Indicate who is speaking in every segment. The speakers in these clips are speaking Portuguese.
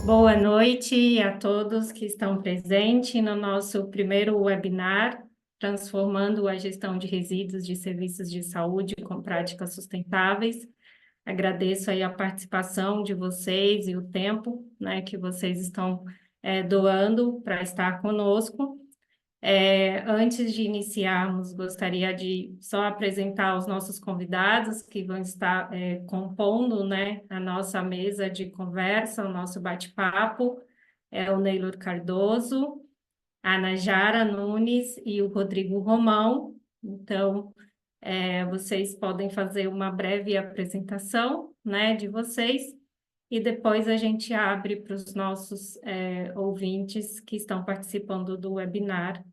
Speaker 1: Boa noite a todos que estão presentes no nosso primeiro webinar, Transformando a Gestão de Resíduos de Serviços de Saúde com Práticas Sustentáveis. Agradeço aí a participação de vocês e o tempo, né, que vocês estão doando para estar conosco. Antes de iniciarmos, gostaria de só apresentar os nossos convidados que vão estar compondo, né, a nossa mesa de conversa, o nosso bate-papo. É o Neylor Cardoso, a Najara Nunes e o Rodrigo Romão. Então, vocês podem fazer uma breve apresentação, né, de vocês e depois a gente abre para os nossos ouvintes que estão participando do webinar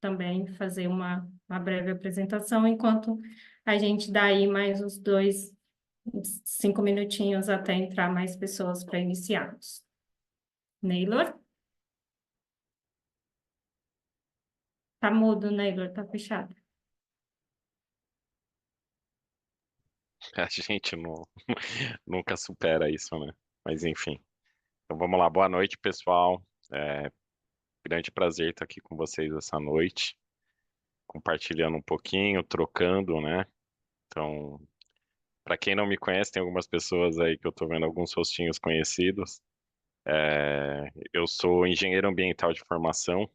Speaker 1: também fazer uma breve apresentação, enquanto a gente dá aí mais uns 5 minutinhos até entrar mais pessoas para iniciarmos. Neylor? Tá mudo, Neylor, tá fechado.
Speaker 2: A gente nunca supera isso, né? Mas enfim. Então vamos lá. Boa noite, pessoal. Grande prazer estar aqui com vocês essa noite, compartilhando um pouquinho, trocando, né? Então, para quem não me conhece, tem algumas pessoas aí que eu tô vendo alguns rostinhos conhecidos. Eu sou engenheiro ambiental de formação,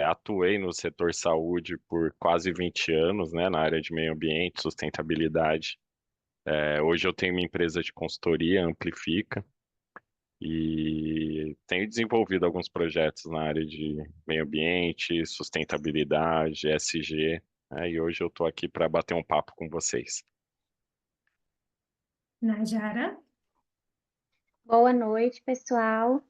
Speaker 2: atuei no setor saúde por quase 20 anos, né, na área de meio ambiente, sustentabilidade. Hoje eu tenho uma empresa de consultoria, Amplifica, e tenho desenvolvido alguns projetos na área de meio ambiente, sustentabilidade, ESG, né, e hoje eu estou aqui para bater um papo com vocês.
Speaker 1: Najara?
Speaker 3: Boa noite, pessoal.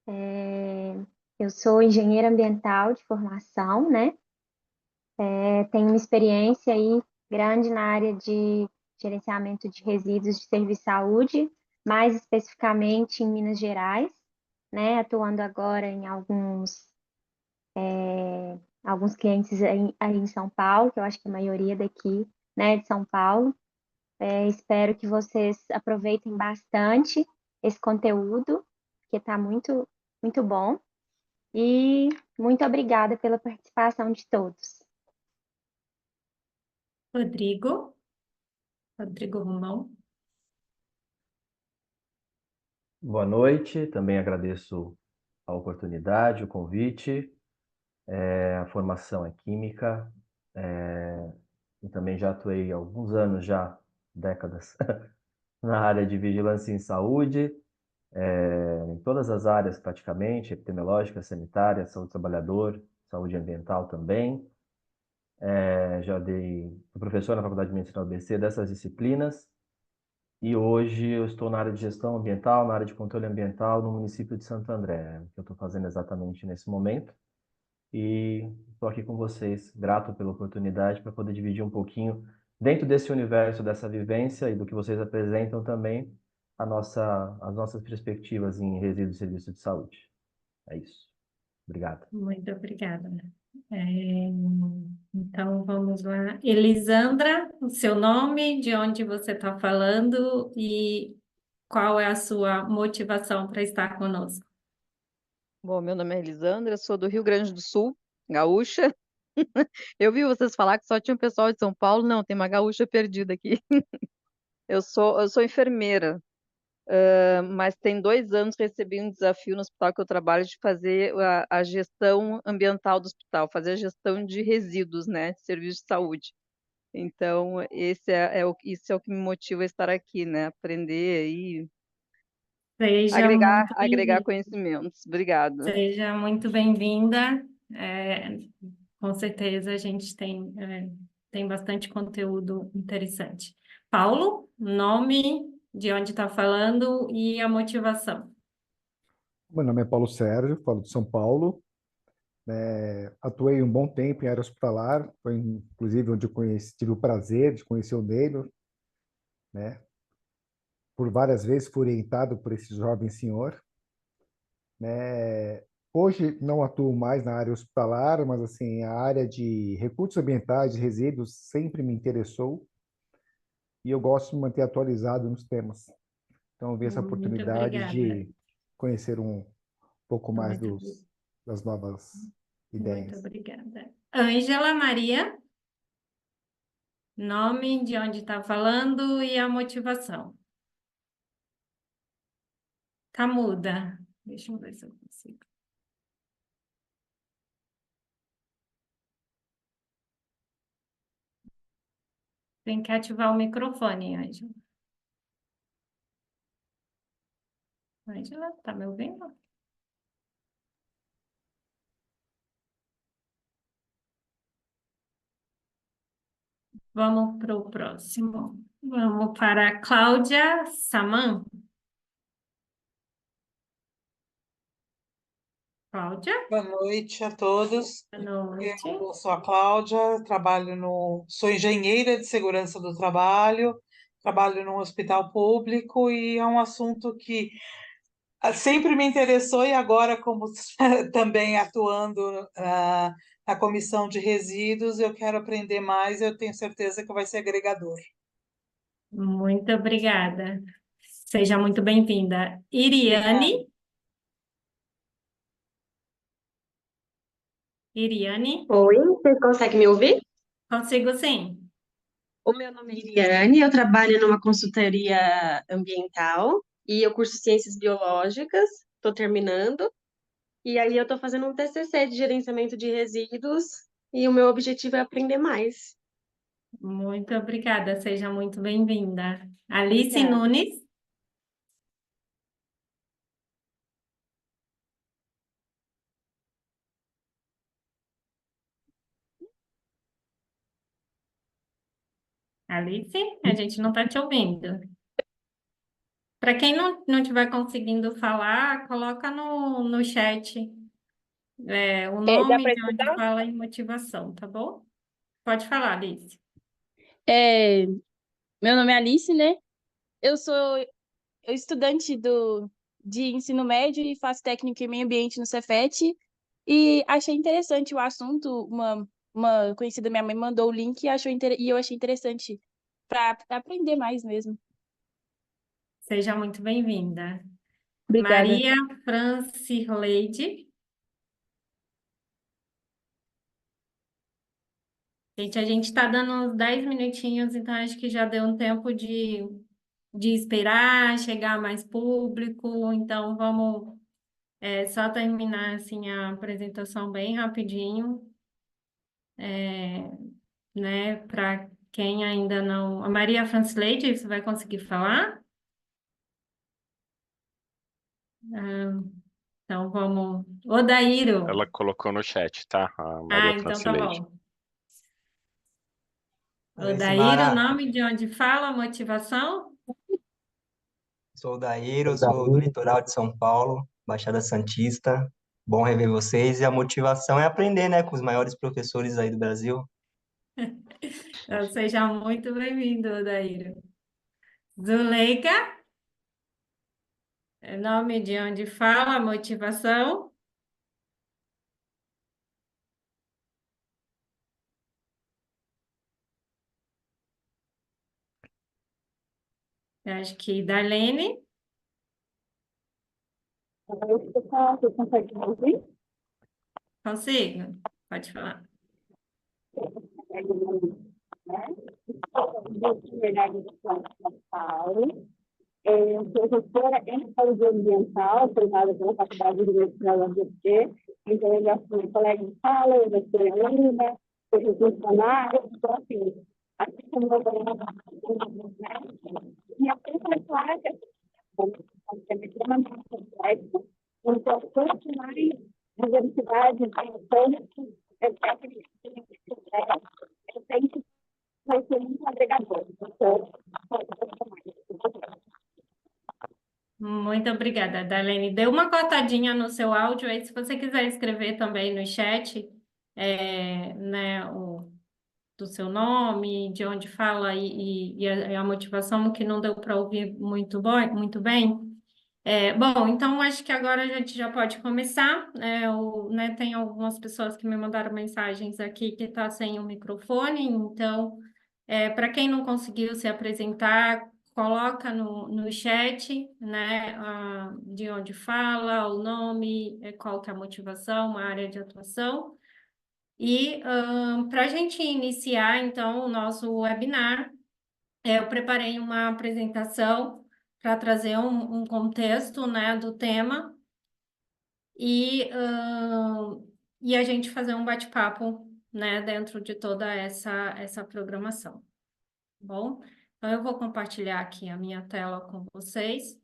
Speaker 3: É, Eu sou engenheira ambiental de formação, né? Tenho uma experiência aí grande na área de gerenciamento de resíduos de serviço de saúde, mais especificamente em Minas Gerais, né? Atuando agora em alguns clientes aí em São Paulo, que eu acho que a maioria daqui, né, de São Paulo. Espero que vocês aproveitem bastante esse conteúdo, que está muito, muito bom. E muito obrigada pela participação de todos.
Speaker 1: Rodrigo? Rodrigo Romão?
Speaker 4: Boa noite, também agradeço a oportunidade, o convite. A formação é química, e também já atuei há alguns anos, já décadas, na área de vigilância em saúde, em todas as áreas praticamente, epidemiológica, sanitária, saúde do trabalhador, saúde ambiental também. Fui professor na Faculdade de Medicina da UBC dessas disciplinas. E hoje eu estou na área de gestão ambiental, na área de controle ambiental no município de Santo André, que eu estou fazendo exatamente nesse momento. E estou aqui com vocês, grato pela oportunidade para poder dividir um pouquinho dentro desse universo, dessa vivência e do que vocês apresentam também as nossas perspectivas em resíduos e serviços de saúde. É isso. Obrigado.
Speaker 1: Muito obrigada. Então, vamos lá. Elisandra, o seu nome, de onde você está falando e qual é a sua motivação para estar conosco?
Speaker 5: Bom, meu nome é Elisandra, sou do Rio Grande do Sul, gaúcha. Eu vi vocês falar que só tinha um pessoal de São Paulo. Não, tem uma gaúcha perdida aqui. Eu sou enfermeira, mas tem 2 anos recebi um desafio no hospital que eu trabalho de fazer a gestão ambiental do hospital, fazer a gestão de resíduos, né, de serviço de saúde. Então, isso é o que me motiva a estar aqui, né, aprender e
Speaker 1: Seja
Speaker 5: agregar,
Speaker 1: muito
Speaker 5: agregar
Speaker 1: bem-vinda.
Speaker 5: conhecimentos. Obrigada.
Speaker 1: Seja muito bem-vinda. Com certeza a gente tem bastante conteúdo interessante. Paulo, nome, de onde está falando e a motivação.
Speaker 6: Meu nome é Paulo Sérgio, falo de São Paulo. Atuei um bom tempo em área hospitalar, foi inclusive onde eu tive o prazer de conhecer o Neylor, né? Por várias vezes fui orientado por esse jovem senhor, né? Hoje não atuo mais na área hospitalar, mas assim, a área de recursos ambientais e resíduos sempre me interessou e eu gosto de me manter atualizado nos temas. Então, eu vi essa
Speaker 1: Muito
Speaker 6: oportunidade
Speaker 1: obrigada.
Speaker 6: conhecer um pouco mais
Speaker 1: Muito,
Speaker 6: das novas
Speaker 1: muito
Speaker 6: ideias.
Speaker 1: obrigada. Ângela Maria, nome, de onde está falando e a motivação. Tá muda. Deixa eu ver se eu consigo. Tem que ativar o microfone, Ângela. Ângela, tá me ouvindo? Vamos para o próximo. Vamos para a Cláudia Saman. Cláudia,
Speaker 7: Boa noite a todos.
Speaker 1: boa noite.
Speaker 7: Eu sou a Cláudia, sou engenheira de segurança do trabalho, trabalho num hospital público e é um assunto que sempre me interessou e agora, como também atuando na comissão de resíduos, eu quero aprender mais, eu tenho certeza que vai ser agregador.
Speaker 1: Muito obrigada. Seja muito bem-vinda.
Speaker 7: Obrigada.
Speaker 1: Iriane,
Speaker 8: Oi, vocês conseguem me ouvir?
Speaker 1: consigo sim.
Speaker 8: O meu nome é Iriane, eu trabalho numa consultoria ambiental e eu curso Ciências Biológicas, estou terminando, e aí eu estou fazendo um TCC de gerenciamento de resíduos e o meu objetivo é aprender mais.
Speaker 1: Muito obrigada, seja muito bem-vinda. Alice
Speaker 8: Obrigada.
Speaker 1: Nunes, Alice, a gente não está te ouvindo. Para quem não estiver conseguindo falar, coloca no chat o
Speaker 8: Dá
Speaker 1: nome,
Speaker 8: para
Speaker 1: de onde
Speaker 8: escutar?
Speaker 1: fala e motivação, tá bom? Pode falar, Alice.
Speaker 9: Meu nome é Alice, né? Eu sou estudante de ensino médio e faço técnico em meio ambiente no Cefet. E achei interessante o assunto. Uma conhecida minha mãe mandou o link e eu achei interessante para aprender mais mesmo.
Speaker 1: Seja muito bem-vinda.
Speaker 9: Obrigada.
Speaker 1: Maria Francileide. Gente, a gente está dando uns 10 minutinhos, então acho que já deu um tempo de esperar chegar mais público. Então, vamos só terminar assim, a apresentação bem rapidinho, né? Para quem ainda não. A Maria Francileide, você vai conseguir falar? Então, vamos. Odaíro.
Speaker 2: Ela colocou no chat, tá? A Maria
Speaker 1: Então tá
Speaker 2: Francileide.
Speaker 1: bom.
Speaker 10: Oi,
Speaker 1: Odaíro,
Speaker 10: Simara.
Speaker 1: nome de onde fala, motivação?
Speaker 10: Sou o Daíro, sou do litoral de São Paulo, Baixada Santista. Bom rever vocês. E a motivação é aprender, né, com os maiores professores aí do Brasil.
Speaker 1: Então, seja muito bem-vindo, Odaíro. Zuleika, nome de onde fala, motivação? Eu acho que Darlene.
Speaker 11: Você consegue me ouvir?
Speaker 1: Consigo? Pode falar.
Speaker 11: São Paulo. Eu sou gestora em saúde ambiental, formada pela Faculdade Universitária da UFC. Então, eu já fui colega de sala, eu já fui aluna, eu fui funcionária. Então, assim como eu vou e a pessoa que é extremamente complexo, então, quanto mais diversidade de tanto eu tenho que vai ser um agregador. Então,
Speaker 1: Muito obrigada, Darlene. Deu uma cortadinha no seu áudio, aí se você quiser escrever também no chat, né, do seu nome, de onde fala e a motivação, que não deu para ouvir muito bem. Bom, então acho que agora a gente já pode começar. Né, tem algumas pessoas que me mandaram mensagens aqui que está sem o microfone, então, para quem não conseguiu se apresentar, coloca no chat, né, de onde fala, o nome, qual que é a motivação, uma área de atuação. E para a gente iniciar, então, o nosso webinar, eu preparei uma apresentação para trazer um contexto, né, do tema e a gente fazer um bate-papo, né, dentro de toda essa programação. Bom, então eu vou compartilhar aqui a minha tela com vocês.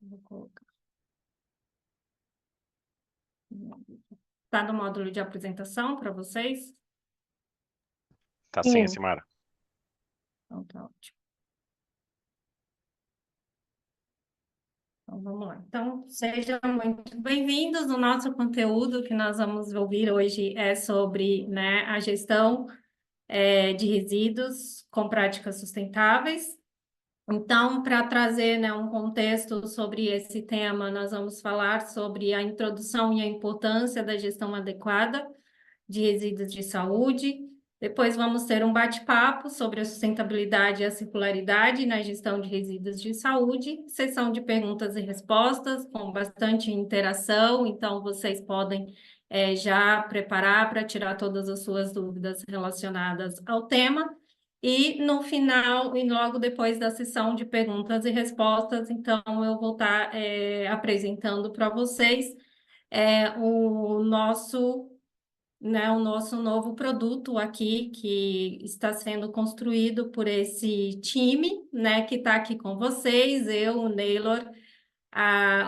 Speaker 1: Vou colocar. Está no módulo de apresentação para vocês?
Speaker 2: Tá sim, Simara.
Speaker 1: Então tá ótimo. Então vamos lá. Então, sejam muito bem-vindos. O nosso conteúdo que nós vamos ouvir hoje é sobre, né, a gestão de resíduos com práticas sustentáveis. Então, para trazer, né, um contexto sobre esse tema, nós vamos falar sobre a introdução e a importância da gestão adequada de resíduos de saúde. Depois vamos ter um bate-papo sobre a sustentabilidade e a circularidade na gestão de resíduos de saúde, sessão de perguntas e respostas com bastante interação, então vocês podem já preparar para tirar todas as suas dúvidas relacionadas ao tema. E no final, e logo depois da sessão de perguntas e respostas, então eu vou estar apresentando para vocês o nosso novo produto aqui, que está sendo construído por esse time, né, que está aqui com vocês, eu, o Neylor,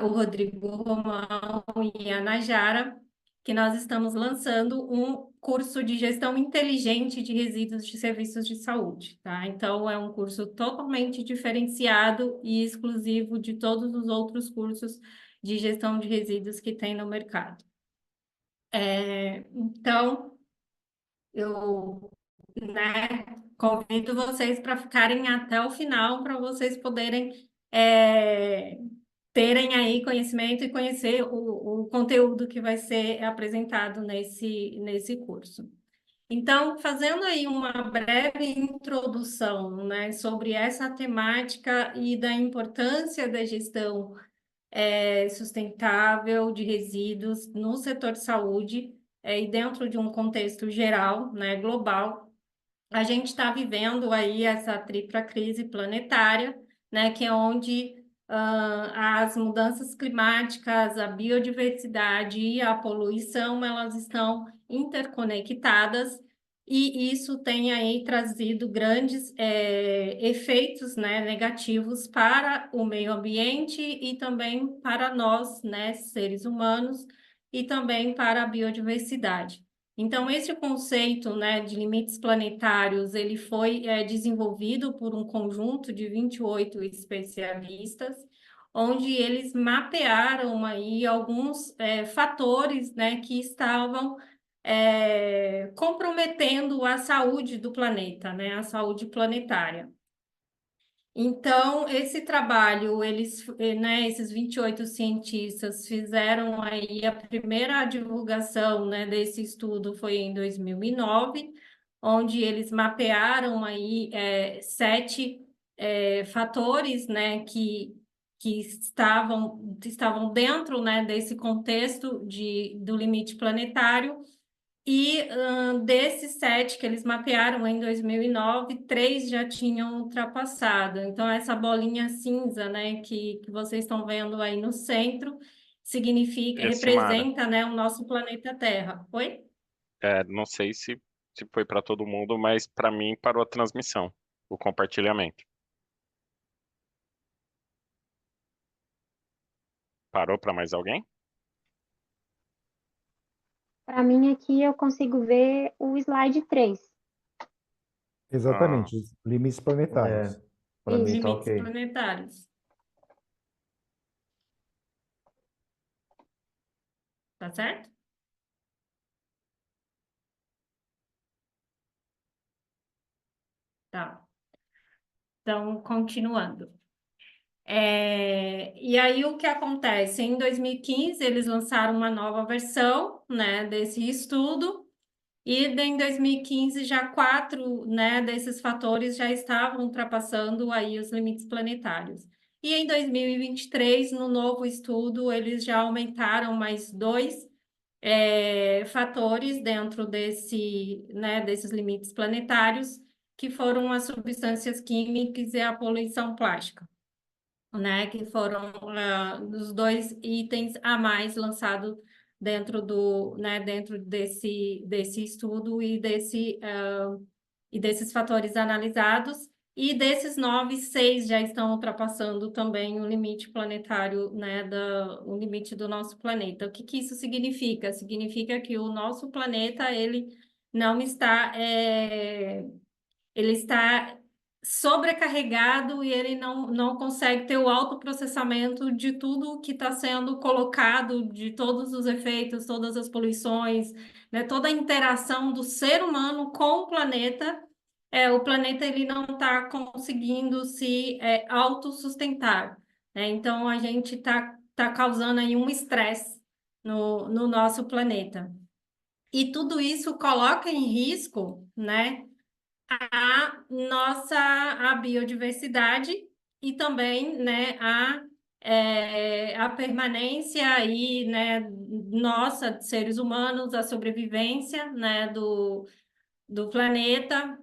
Speaker 1: o Rodrigo Romão e a Najara, que nós estamos lançando um curso de gestão inteligente de resíduos de serviços de saúde, tá? Então, é um curso totalmente diferenciado e exclusivo de todos os outros cursos de gestão de resíduos que tem no mercado. Então, eu, né, convido vocês para ficarem até o final, para vocês poderem terem aí conhecimento e conhecer o conteúdo que vai ser apresentado nesse curso. Então, fazendo aí uma breve introdução, né, sobre essa temática e da importância da gestão sustentável de resíduos no setor de saúde, e dentro de um contexto geral, né, global, a gente está vivendo aí essa tripla crise planetária, né, que é onde as mudanças climáticas, a biodiversidade e a poluição, elas estão interconectadas, e isso tem aí trazido grandes efeitos, né, negativos para o meio ambiente e também para nós, né, seres humanos, e também para a biodiversidade. Então, esse conceito, né, de limites planetários, ele foi desenvolvido por um conjunto de 28 especialistas, onde eles mapearam aí alguns fatores, né, que estavam comprometendo a saúde do planeta, né, a saúde planetária. Então, esse trabalho, né, esses 28 cientistas fizeram aí a primeira divulgação, né, desse estudo foi em 2009, onde eles mapearam aí 7 fatores, né, que estavam dentro, né, desse contexto do limite planetário. E desses 7 que eles mapearam em 2009, 3 já tinham ultrapassado. Então, essa bolinha cinza, né, que vocês estão vendo aí no centro, significa,
Speaker 2: Simara,
Speaker 1: representa, né, o nosso planeta Terra. Oi?
Speaker 2: não sei se foi para todo mundo, mas para mim parou a transmissão, o compartilhamento. Parou para mais alguém?
Speaker 3: Para mim aqui eu consigo ver o slide 3.
Speaker 6: Exatamente, os limites planetários.
Speaker 4: Para mim tá
Speaker 1: Limites
Speaker 4: ok.
Speaker 1: planetários. Tá certo? Tá. Então, continuando. E aí, o que acontece? Em 2015, eles lançaram uma nova versão, né, desse estudo, e em 2015 já 4, né, desses fatores já estavam ultrapassando aí os limites planetários. E em 2023, no novo estudo, eles já aumentaram mais 2 fatores dentro né, desses limites planetários, que foram as substâncias químicas e a poluição plástica, né, que foram os 2 itens a mais lançados dentro desse estudo e desses fatores analisados. E desses 9, 6 já estão ultrapassando também o limite planetário, né, o limite do nosso planeta. O que isso significa? Significa que o nosso planeta, ele não está, ele está sobrecarregado e ele não consegue ter o autoprocessamento de tudo que está sendo colocado, de todos os efeitos, todas as poluições, né, toda a interação do ser humano com o planeta ele não está conseguindo se autossustentar, né? Então, a gente tá causando aí um estresse no nosso planeta. E tudo isso coloca em risco, né, a biodiversidade e também, né, a permanência aí, né, nossa, seres humanos, a sobrevivência, né, do planeta.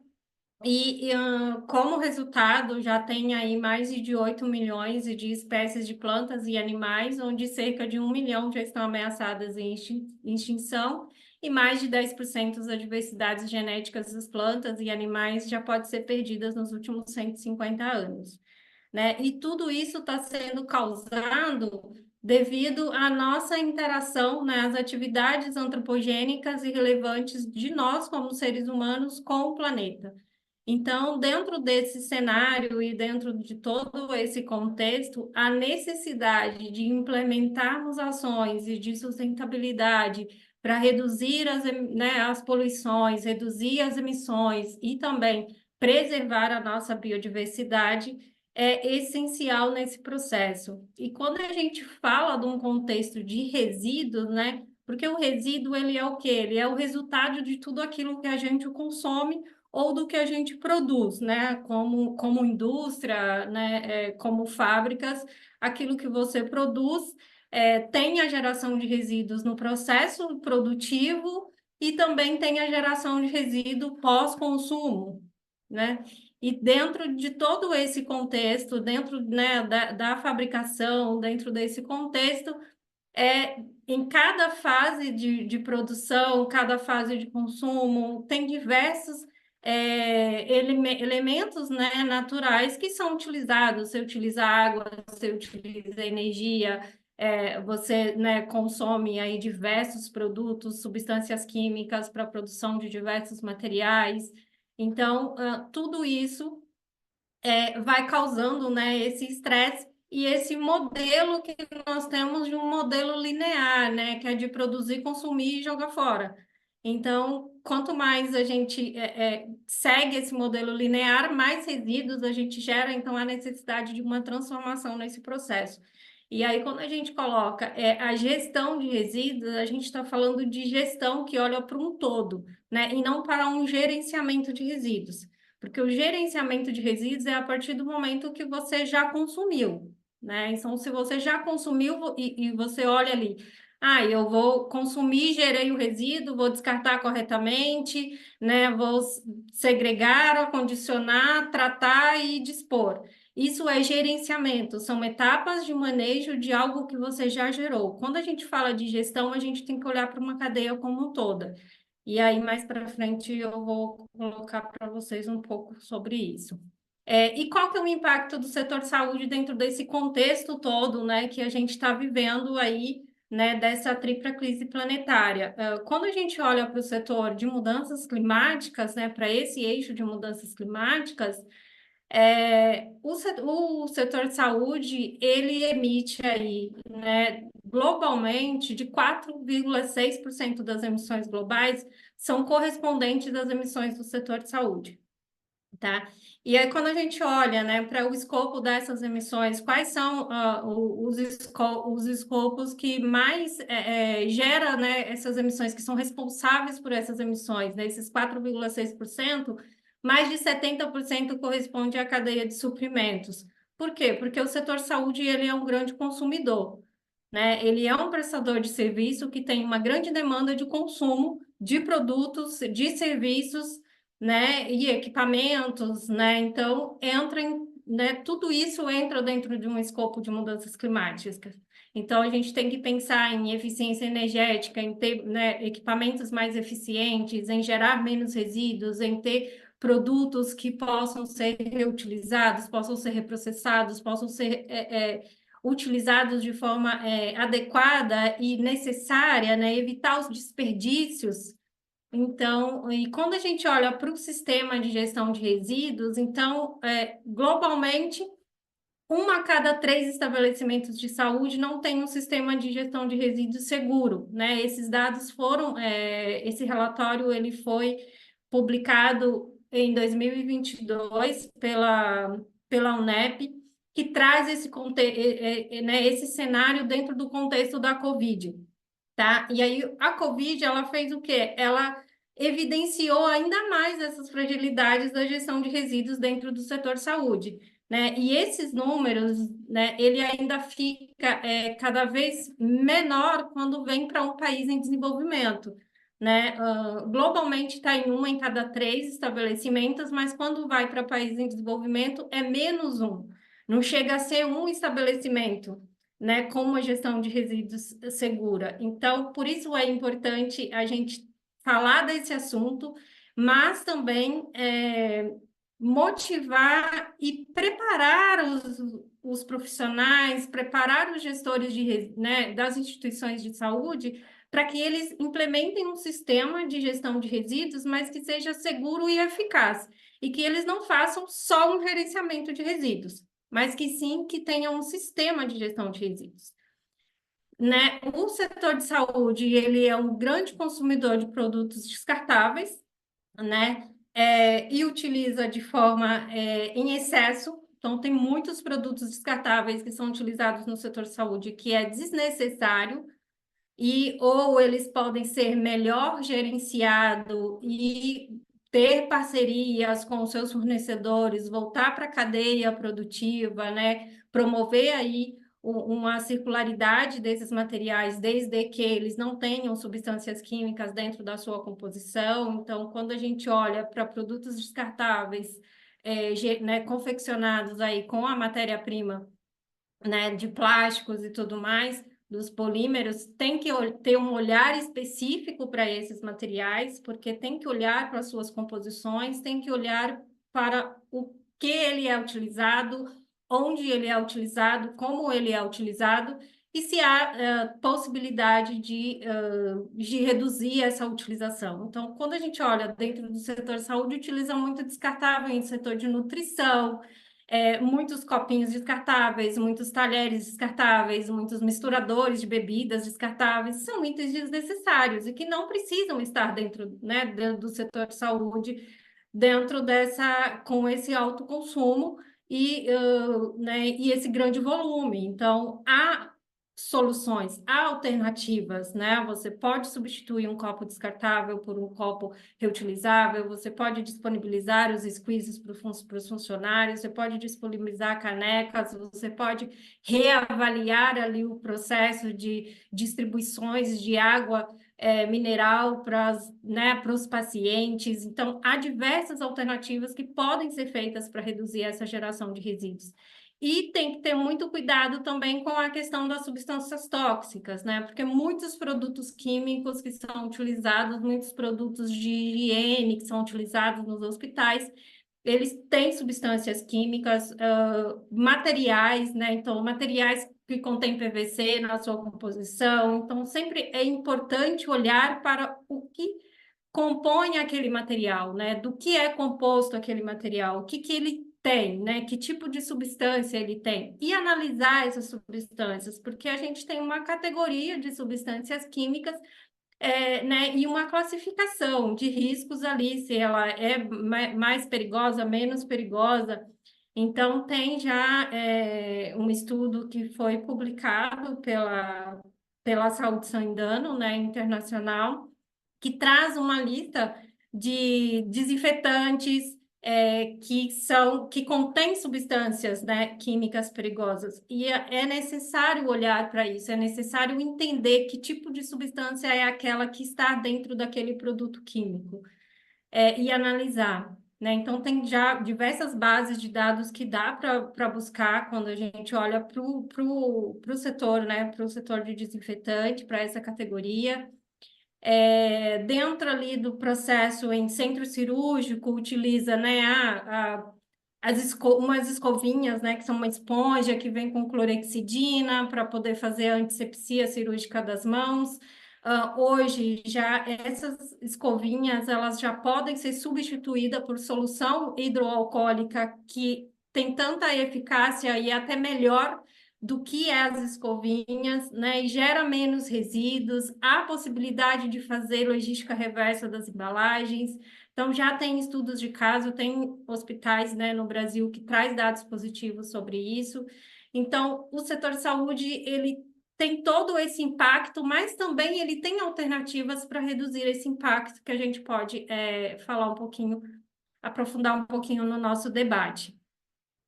Speaker 1: Como resultado, já tem aí mais de 8 milhões de espécies de plantas e animais, onde cerca de 1 milhão já estão ameaçadas em extinção, e mais de 10% das diversidades genéticas das plantas e animais já pode ser perdidas nos últimos 150 anos, né? E tudo isso está sendo causado devido à nossa interação, né, às atividades antropogênicas e relevantes de nós como seres humanos com o planeta. Então, dentro desse cenário e dentro de todo esse contexto, a necessidade de implementarmos ações e de sustentabilidade para reduzir as poluições, reduzir as emissões e também preservar a nossa biodiversidade é essencial nesse processo. E quando a gente fala de um contexto de resíduos, né? Porque o resíduo, ele é o quê? Ele é o resultado de tudo aquilo que a gente consome ou do que a gente produz, né? Como indústria, né? Como fábricas, aquilo que você produz tem a geração de resíduos no processo produtivo e também tem a geração de resíduo pós-consumo, né? E dentro de todo esse contexto, dentro, né, da fabricação, dentro desse contexto, em cada fase de produção, cada fase de consumo, tem diversos elementos, né, naturais que são utilizados. Você utiliza água, você utiliza energia, você, né, consome aí diversos produtos, substâncias químicas para a produção de diversos materiais. Então, tudo isso vai causando, né, esse estresse e esse modelo que nós temos de um modelo linear, né, que é de produzir, consumir e jogar fora. Então, quanto mais a gente segue esse modelo linear, mais resíduos a gente gera, então há necessidade de uma transformação nesse processo. E aí, quando a gente coloca a gestão de resíduos, a gente está falando de gestão que olha para um todo, né, e não para um gerenciamento de resíduos. Porque o gerenciamento de resíduos é a partir do momento que você já consumiu, né? Então, se você já consumiu e você olha ali, eu vou consumir, gerei o resíduo, vou descartar corretamente, né? Vou segregar, acondicionar, tratar e dispor. Isso é gerenciamento, são etapas de manejo de algo que você já gerou. Quando a gente fala de gestão, a gente tem que olhar para uma cadeia como um toda. E aí, mais para frente, eu vou colocar para vocês um pouco sobre isso. E qual que é o impacto do setor saúde dentro desse contexto todo, né, que a gente está vivendo aí, né, dessa tripla crise planetária? Quando a gente olha para o setor de mudanças climáticas, né, para esse eixo de mudanças climáticas, o setor de saúde, ele emite aí, né, globalmente, de 4,6% das emissões globais são correspondentes às emissões do setor de saúde. tá? E aí, quando a gente olha, né, para o escopo dessas emissões, quais são os escopos que mais gera, né, essas emissões, que são responsáveis por essas emissões, né? Esses 4,6%, mais de 70% corresponde à cadeia de suprimentos. Por quê? Porque o setor saúde ele é um grande consumidor, né? Ele é um prestador de serviço que tem uma grande demanda de consumo de produtos, de serviços, né, e equipamentos, né? Então, né, tudo isso entra dentro de um escopo de mudanças climáticas. Então, a gente tem que pensar em eficiência energética, em ter, né, equipamentos mais eficientes, em gerar menos resíduos, em ter produtos que possam ser reutilizados, possam ser reprocessados, possam ser utilizados de forma adequada e necessária, né? Evitar os desperdícios. Então, e quando a gente olha para o sistema de gestão de resíduos, então, globalmente, 1 a cada 3 estabelecimentos de saúde não tem um sistema de gestão de resíduos seguro, né? Esses dados foram, esse relatório ele foi publicado em 2022 pela UNEP, que traz né, esse cenário dentro do contexto da Covid, tá? E aí a Covid, ela fez o quê? Ela evidenciou ainda mais essas fragilidades da gestão de resíduos dentro do setor saúde, né? E esses números, né, ele ainda fica cada vez menor quando vem para um país em desenvolvimento, né? Globalmente está em 1 em cada 3 estabelecimentos, mas quando vai para país em desenvolvimento é menos 1. Não chega a ser um estabelecimento, né, com uma gestão de resíduos segura. Então, por isso é importante a gente falar desse assunto, mas também motivar e preparar os profissionais, preparar os gestores né, das instituições de saúde para que eles implementem um sistema de gestão de resíduos, mas que seja seguro e eficaz, e que eles não façam só um gerenciamento de resíduos, mas que sim que tenha um sistema de gestão de resíduos. Né? O setor de saúde ele é um grande consumidor de produtos descartáveis, né? E utiliza de forma em excesso. Então, tem muitos produtos descartáveis que são utilizados no setor de saúde que é desnecessário, ou eles podem ser melhor gerenciados e ter parcerias com os seus fornecedores, voltar para a cadeia produtiva, né? Promover aí uma circularidade desses materiais, desde que eles não tenham substâncias químicas dentro da sua composição. Então, quando a gente olha para produtos descartáveis, né, confeccionados aí com a matéria-prima, né, de plásticos e tudo mais, dos polímeros, tem que ter um olhar específico para esses materiais, porque tem que olhar para as suas composições, tem que olhar para o que ele é utilizado, onde ele é utilizado, como ele é utilizado, e se há possibilidade de reduzir essa utilização. Então, quando a gente olha dentro do setor de saúde, utiliza muito descartável em setor de nutrição, muitos copinhos descartáveis, muitos talheres descartáveis, muitos misturadores de bebidas descartáveis, são itens desnecessários e que não precisam estar dentro, né, dentro do setor de saúde, com esse alto consumo né, e esse grande volume. Então, há soluções, há alternativas, né? Você pode substituir um copo descartável por um copo reutilizável, você pode disponibilizar os squeezes para os funcionários, você pode disponibilizar canecas, você pode reavaliar ali o processo de distribuições de água mineral para os pacientes. Então, há diversas alternativas que podem ser feitas para reduzir essa geração de resíduos. E tem que ter muito cuidado também com a questão das substâncias tóxicas, né? Porque muitos produtos químicos que são utilizados, muitos produtos de higiene que são utilizados nos hospitais, eles têm substâncias químicas, materiais, né? Então, materiais que contêm PVC na sua composição. Então, sempre é importante olhar para o que compõe aquele material, né? Do que é composto aquele material, o que ele tem, né? Que tipo de substância ele tem? E analisar essas substâncias, porque a gente tem uma categoria de substâncias químicas né, e uma classificação de riscos ali, se ela é mais perigosa, menos perigosa. Então, tem já um estudo que foi publicado pela Saúde Sem Dano, né, internacional, que traz uma lista de desinfetantes que contêm substâncias, né, químicas perigosas. E é necessário olhar para isso, é necessário entender que tipo de substância é aquela que está dentro daquele produto químico, e analisar. Né? Então, tem já diversas bases de dados que dá para buscar quando a gente olha para o setor, né? Para o setor de desinfetante, para essa categoria. Dentro ali do processo em centro cirúrgico, utiliza, né, umas escovinhas, né, que são uma esponja que vem com clorexidina para poder fazer a antisepsia cirúrgica das mãos. Hoje, já essas escovinhas, elas já podem ser substituídas por solução hidroalcoólica que tem tanta eficácia e até melhor do que as escovinhas, né? E gera menos resíduos, há possibilidade de fazer logística reversa das embalagens. Então, já tem estudos de caso, tem hospitais, né, no Brasil que traz dados positivos sobre isso. Então, o setor saúde, ele tem todo esse impacto, mas também ele tem alternativas para reduzir esse impacto que a gente pode falar um pouquinho, aprofundar um pouquinho no nosso debate.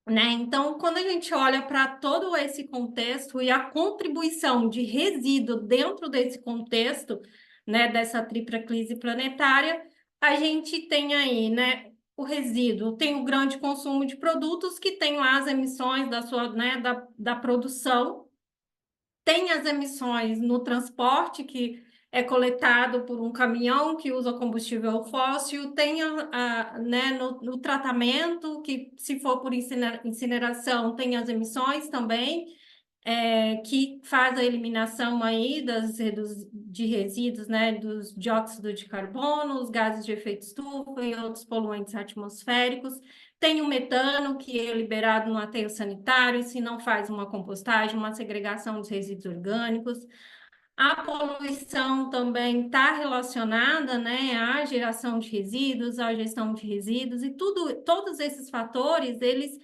Speaker 1: Né? Então, quando a gente olha para todo esse contexto e a contribuição de resíduo dentro desse contexto, né, dessa tripla crise planetária, a gente tem aí, né, o resíduo, tem o grande consumo de produtos que tem lá as emissões né, da produção, tem as emissões no transporte, que é coletado por um caminhão que usa combustível fóssil, tem né, no tratamento, que se for por incineração, tem as emissões também, que faz a eliminação aí de resíduos, né, dos dióxido de carbono, os gases de efeito estufa e outros poluentes atmosféricos. Tem o metano, que é liberado no aterro sanitário, se não faz uma compostagem, uma segregação dos resíduos orgânicos. A poluição também está relacionada, né, à geração de resíduos, à gestão de resíduos, e todos esses fatores, eles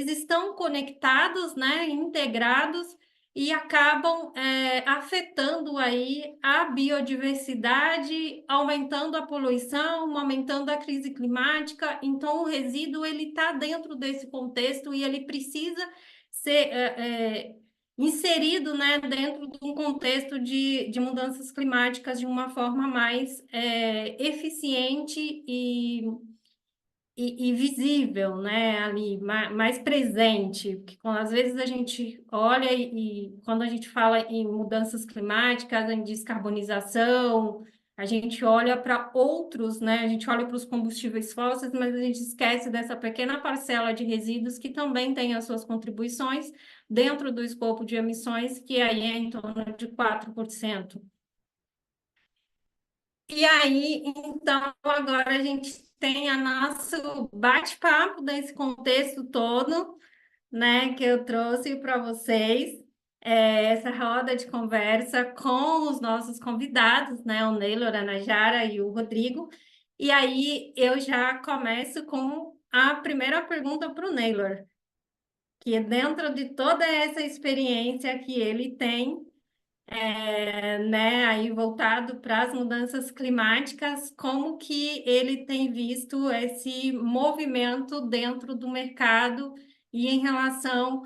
Speaker 1: estão conectados, né, integrados, e acabam afetando aí a biodiversidade, aumentando a poluição, aumentando a crise climática. Então, o resíduo ele está dentro desse contexto e ele precisa ser inserido, né, dentro de um contexto de mudanças climáticas de uma forma mais eficiente e visível, né, ali, mais presente, porque às vezes a gente olha e quando a gente fala em mudanças climáticas, em descarbonização, a gente olha para outros, né, a gente olha para os combustíveis fósseis, mas a gente esquece dessa pequena parcela de resíduos que também tem as suas contribuições dentro do escopo de emissões, que aí é em torno de 4%. E aí, então, agora a gente tem a nosso bate-papo desse contexto todo, né, que eu trouxe para vocês, essa roda de conversa com os nossos convidados, né, o Neylor, a Najara e o Rodrigo. E aí eu já começo com a primeira pergunta para o Neylor, que é dentro de toda essa experiência que ele tem, né, aí voltado para as mudanças climáticas, como que ele tem visto esse movimento dentro do mercado e em relação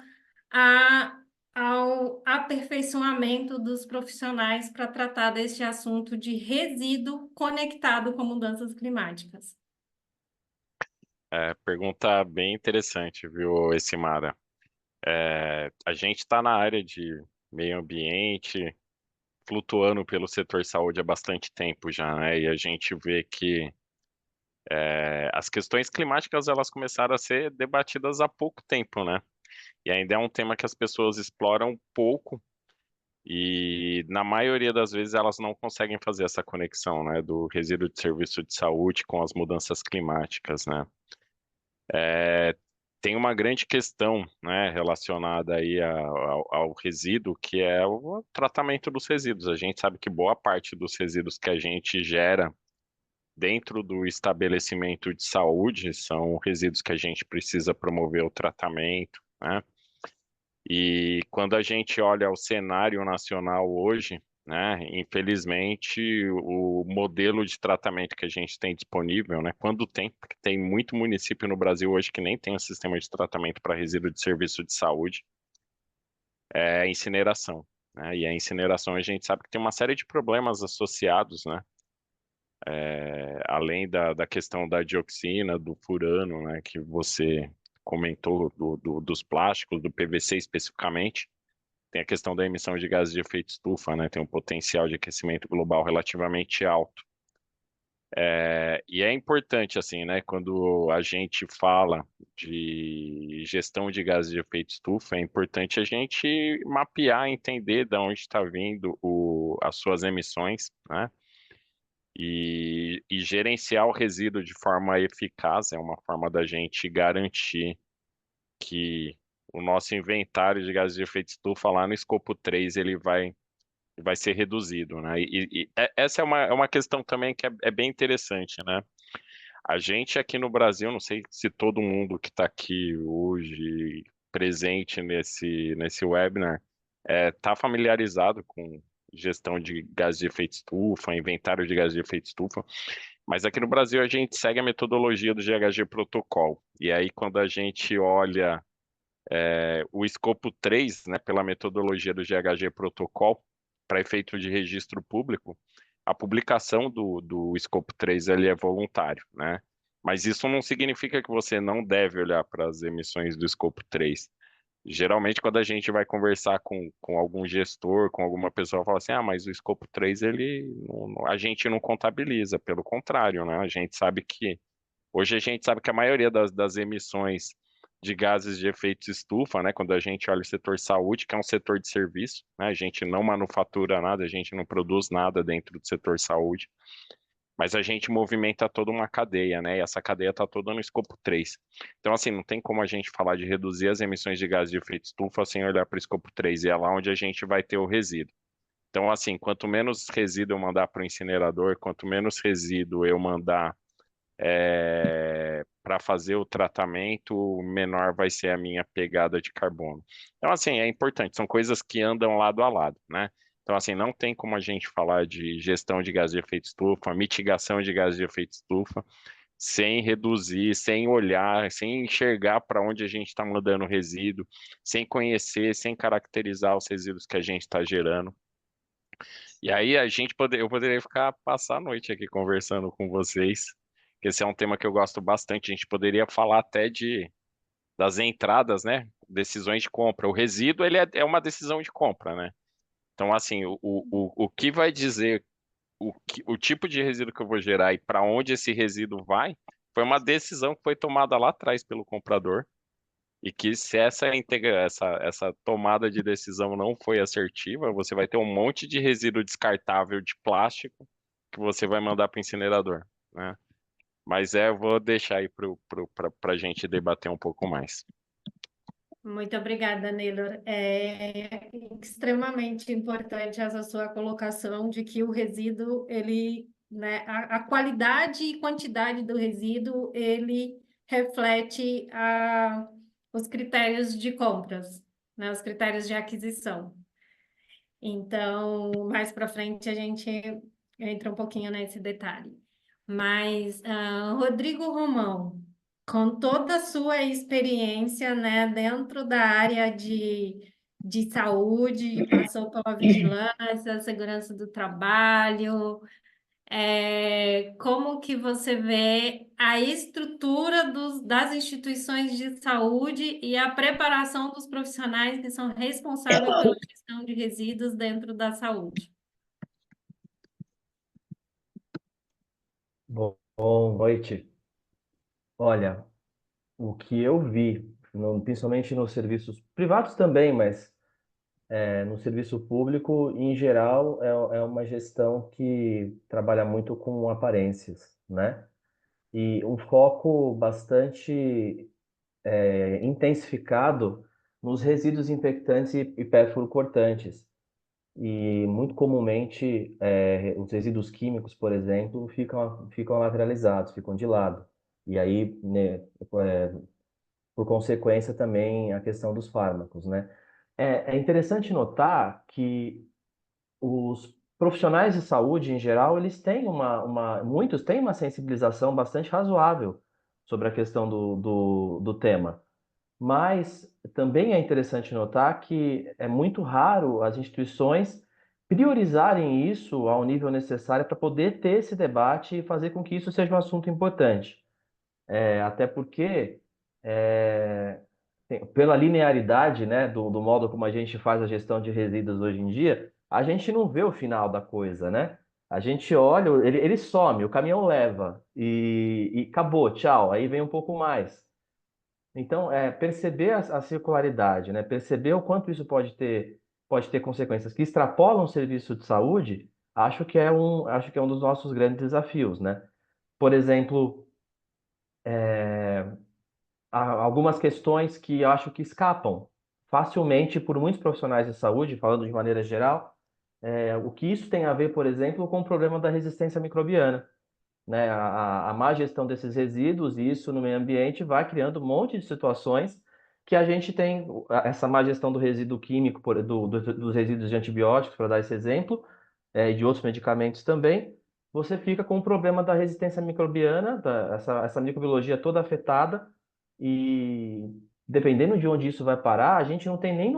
Speaker 1: ao aperfeiçoamento dos profissionais para tratar deste assunto de resíduo conectado com mudanças climáticas.
Speaker 2: Pergunta bem interessante, viu, Essimara? A gente está na área de meio ambiente, flutuando pelo setor saúde há bastante tempo já, né? E a gente vê que as questões climáticas elas começaram a ser debatidas há pouco tempo, né? E ainda é um tema que as pessoas exploram pouco e na maioria das vezes elas não conseguem fazer essa conexão, né, do resíduo de serviço de saúde com as mudanças climáticas, né? tem uma grande questão, né, relacionada aí ao resíduo, que é o tratamento dos resíduos. A gente sabe que boa parte dos resíduos que a gente gera dentro do estabelecimento de saúde são resíduos que a gente precisa promover o tratamento, né? E quando a gente olha o cenário nacional hoje, né, infelizmente o modelo de tratamento que a gente tem disponível, né, quando tem, porque tem muito município no Brasil hoje que nem tem um sistema de tratamento para resíduo de serviço de saúde, é a incineração, né? E a incineração a gente sabe que tem uma série de problemas associados, né? Além da questão da dioxina, do furano, né, que você comentou, dos plásticos, do PVC especificamente, tem a questão da emissão de gases de efeito estufa, né, tem um potencial de aquecimento global relativamente alto. E é importante, assim, né, quando a gente fala de gestão de gases de efeito estufa, é importante a gente mapear, entender de onde está vindo as suas emissões, né? E gerenciar o resíduo de forma eficaz é uma forma da gente garantir que o nosso inventário de gases de efeito estufa lá no escopo 3 ele vai ser reduzido, né? Essa é uma questão também que é bem interessante, né? A gente aqui no Brasil, não sei se todo mundo que está aqui hoje presente nesse webinar está familiarizado com gestão de gases de efeito estufa, inventário de gases de efeito estufa, mas aqui no Brasil a gente segue a metodologia do GHG Protocol. E aí, quando a gente olha o escopo 3, né, pela metodologia do GHG Protocol, para efeito de registro público, a publicação do escopo 3 ele é voluntário, né? Mas isso não significa que você não deve olhar para as emissões do escopo 3. Geralmente, quando a gente vai conversar com algum gestor, com alguma pessoa, fala assim, mas o escopo 3, a gente não contabiliza, pelo contrário, né? Hoje a gente sabe que a maioria das emissões de gases de efeito estufa, né, quando a gente olha o setor saúde, que é um setor de serviço, né, a gente não manufatura nada, a gente não produz nada dentro do setor saúde, mas a gente movimenta toda uma cadeia, né, e essa cadeia está toda no escopo 3. Então, assim, não tem como a gente falar de reduzir as emissões de gases de efeito estufa sem olhar para o escopo 3, e é lá onde a gente vai ter o resíduo. Então, assim, quanto menos resíduo eu mandar para o incinerador, quanto menos resíduo eu mandar para fazer o tratamento, menor vai ser a minha pegada de carbono. Então, assim, é importante, são coisas que andam lado a lado, né? Então, assim, não tem como a gente falar de gestão de gases de efeito estufa, mitigação de gases de efeito estufa, sem reduzir, sem olhar, sem enxergar para onde a gente está mandando resíduo, sem conhecer, sem caracterizar os resíduos que a gente está gerando. E aí eu poderia passar a noite aqui conversando com vocês, que esse é um tema que eu gosto bastante. A gente poderia falar até das entradas, né? Decisões de compra. O resíduo, ele é uma decisão de compra, né? Então, assim, o que vai dizer o tipo de resíduo que eu vou gerar e para onde esse resíduo vai, foi uma decisão que foi tomada lá atrás pelo comprador. E que se essa tomada de decisão não foi assertiva, você vai ter um monte de resíduo descartável de plástico que você vai mandar para o incinerador, né? Mas eu vou deixar aí para a gente debater um pouco mais.
Speaker 1: Muito obrigada, Neylor. É extremamente importante essa sua colocação de que o resíduo, ele, né, a qualidade e quantidade do resíduo, ele reflete os critérios de compras, né, os critérios de aquisição. Então, mais para frente a gente entra um pouquinho nesse detalhe. Mas, Rodrigo Romão, com toda a sua experiência, né, dentro da área de saúde, passou pela vigilância, segurança do trabalho, como que você vê a estrutura das instituições de saúde e a preparação dos profissionais que são responsáveis pela gestão de resíduos dentro da saúde?
Speaker 4: Boa noite. Olha, o que eu vi, principalmente nos serviços privados também, mas no serviço público, em geral, é uma gestão que trabalha muito com aparências, né? E um foco bastante intensificado nos resíduos infectantes e perfluorocortantes. E muito comumente os resíduos químicos, por exemplo, ficam lateralizados, ficam de lado. E aí, né, por consequência, também a questão dos fármacos, né? É interessante notar que os profissionais de saúde, em geral, eles têm muitos têm uma sensibilização bastante razoável sobre a questão do tema. Mas também é interessante notar que é muito raro as instituições priorizarem isso ao nível necessário para poder ter esse debate e fazer com que isso seja um assunto importante. Até porque, é, pela linearidade, né, do modo como a gente faz a gestão de resíduos hoje em dia, a gente não vê o final da coisa, né? A gente olha, ele some, o caminhão leva e acabou, tchau. Aí vem um pouco mais. Então, perceber a circularidade, né? Perceber o quanto isso pode ter consequências que extrapolam o serviço de saúde, acho que é um dos nossos grandes desafios, né? Por exemplo, há algumas questões que eu acho que escapam facilmente por muitos profissionais de saúde, falando de maneira geral, o que isso tem a ver, por exemplo, com o problema da resistência microbiana, né? A má gestão desses resíduos, e isso no meio ambiente vai criando um monte de situações que a gente tem essa má gestão do resíduo químico, dos resíduos de antibióticos, para dar esse exemplo, e de outros medicamentos também. Você fica com o problema da resistência microbiana, essa microbiologia toda afetada, e dependendo de onde isso vai parar, a gente não tem nem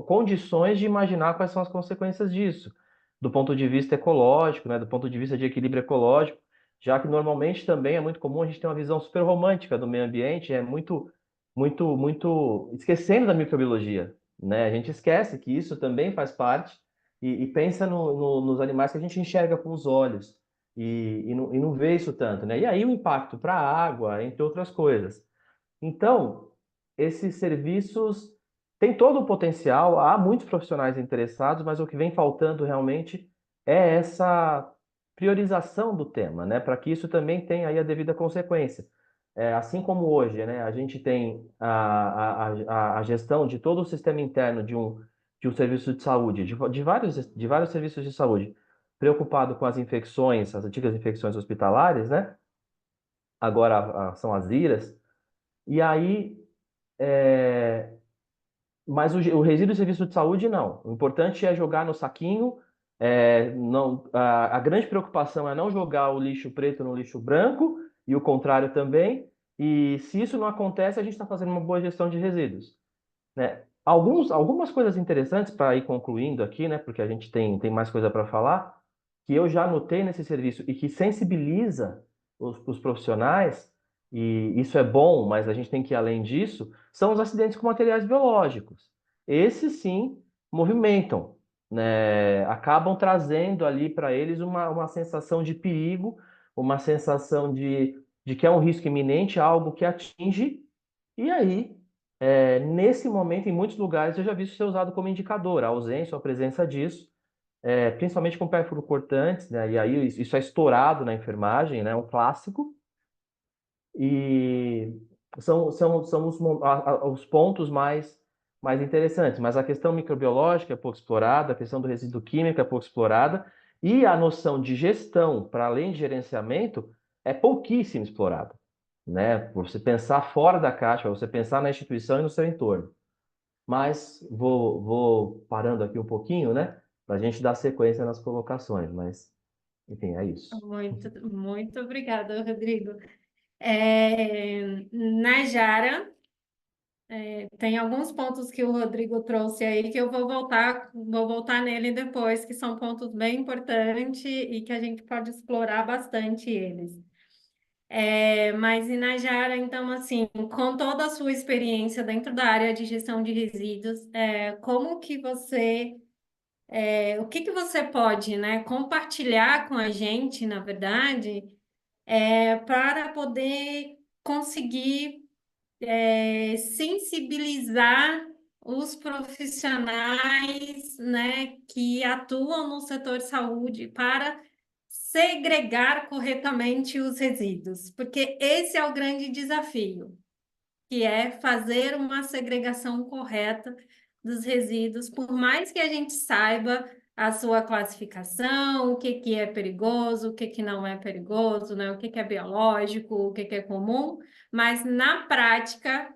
Speaker 4: condições de imaginar quais são as consequências disso, do ponto de vista ecológico, né, do ponto de vista de equilíbrio ecológico, já que normalmente também é muito comum a gente ter uma visão super romântica do meio ambiente, muito, muito, muito esquecendo da microbiologia, né? A gente esquece que isso também faz parte e pensa nos animais que a gente enxerga com os olhos e não vê isso tanto, né? E aí o impacto para a água, entre outras coisas. Então, esses serviços têm todo o potencial, há muitos profissionais interessados, mas o que vem faltando realmente é essa priorização do tema, né? Para que isso também tenha aí a devida consequência. Assim como hoje, né, a gente tem a gestão de todo o sistema interno de um serviço de saúde, de vários serviços de saúde, preocupado com as infecções, as antigas infecções hospitalares, né? Agora são as IRAs. E aí, mas o resíduo de serviço de saúde, não. O importante é jogar no saquinho. Não, a grande preocupação é não jogar o lixo preto no lixo branco e o contrário também. E se isso não acontece, a gente está fazendo uma boa gestão de resíduos, né? Algumas coisas interessantes para ir concluindo aqui, né? Porque a gente tem mais coisa para falar, que eu já notei nesse serviço e que sensibiliza os profissionais, e isso é bom, mas a gente tem que ir além disso, são os acidentes com materiais biológicos. Esses sim movimentam, né? Acabam trazendo ali para eles uma sensação de perigo, uma sensação de que é um risco iminente, algo que atinge, e aí, nesse momento, em muitos lugares, eu já vi isso ser usado como indicador, a ausência ou a presença disso, principalmente com perfluorocortantes, né? E aí isso é estourado na enfermagem, né? É um clássico. E são os pontos mais interessantes. Mas a questão microbiológica é pouco explorada, a questão do resíduo químico é pouco explorada, e a noção de gestão, para além de gerenciamento, é pouquíssimo explorada, né? Para você pensar fora da caixa, para você pensar na instituição e no seu entorno. Mas vou parando aqui um pouquinho, né? Para a gente dar sequência nas colocações. Mas, enfim, é isso.
Speaker 1: Muito, muito obrigada, Rodrigo. Najara, tem alguns pontos que o Rodrigo trouxe aí que eu vou voltar nele depois, que são pontos bem importantes e que a gente pode explorar bastante eles. Mas, Inajara, então, assim, com toda a sua experiência dentro da área de gestão de resíduos, como que você, o que que você pode, né, compartilhar com a gente, na verdade, para poder conseguir sensibilizar os profissionais, né, que atuam no setor de saúde para segregar corretamente os resíduos, porque esse é o grande desafio. que é fazer uma segregação correta dos resíduos, por mais que a gente saiba a sua classificação, o que que é perigoso, o que que não é perigoso, né? O que que é biológico, o que que é comum, mas na prática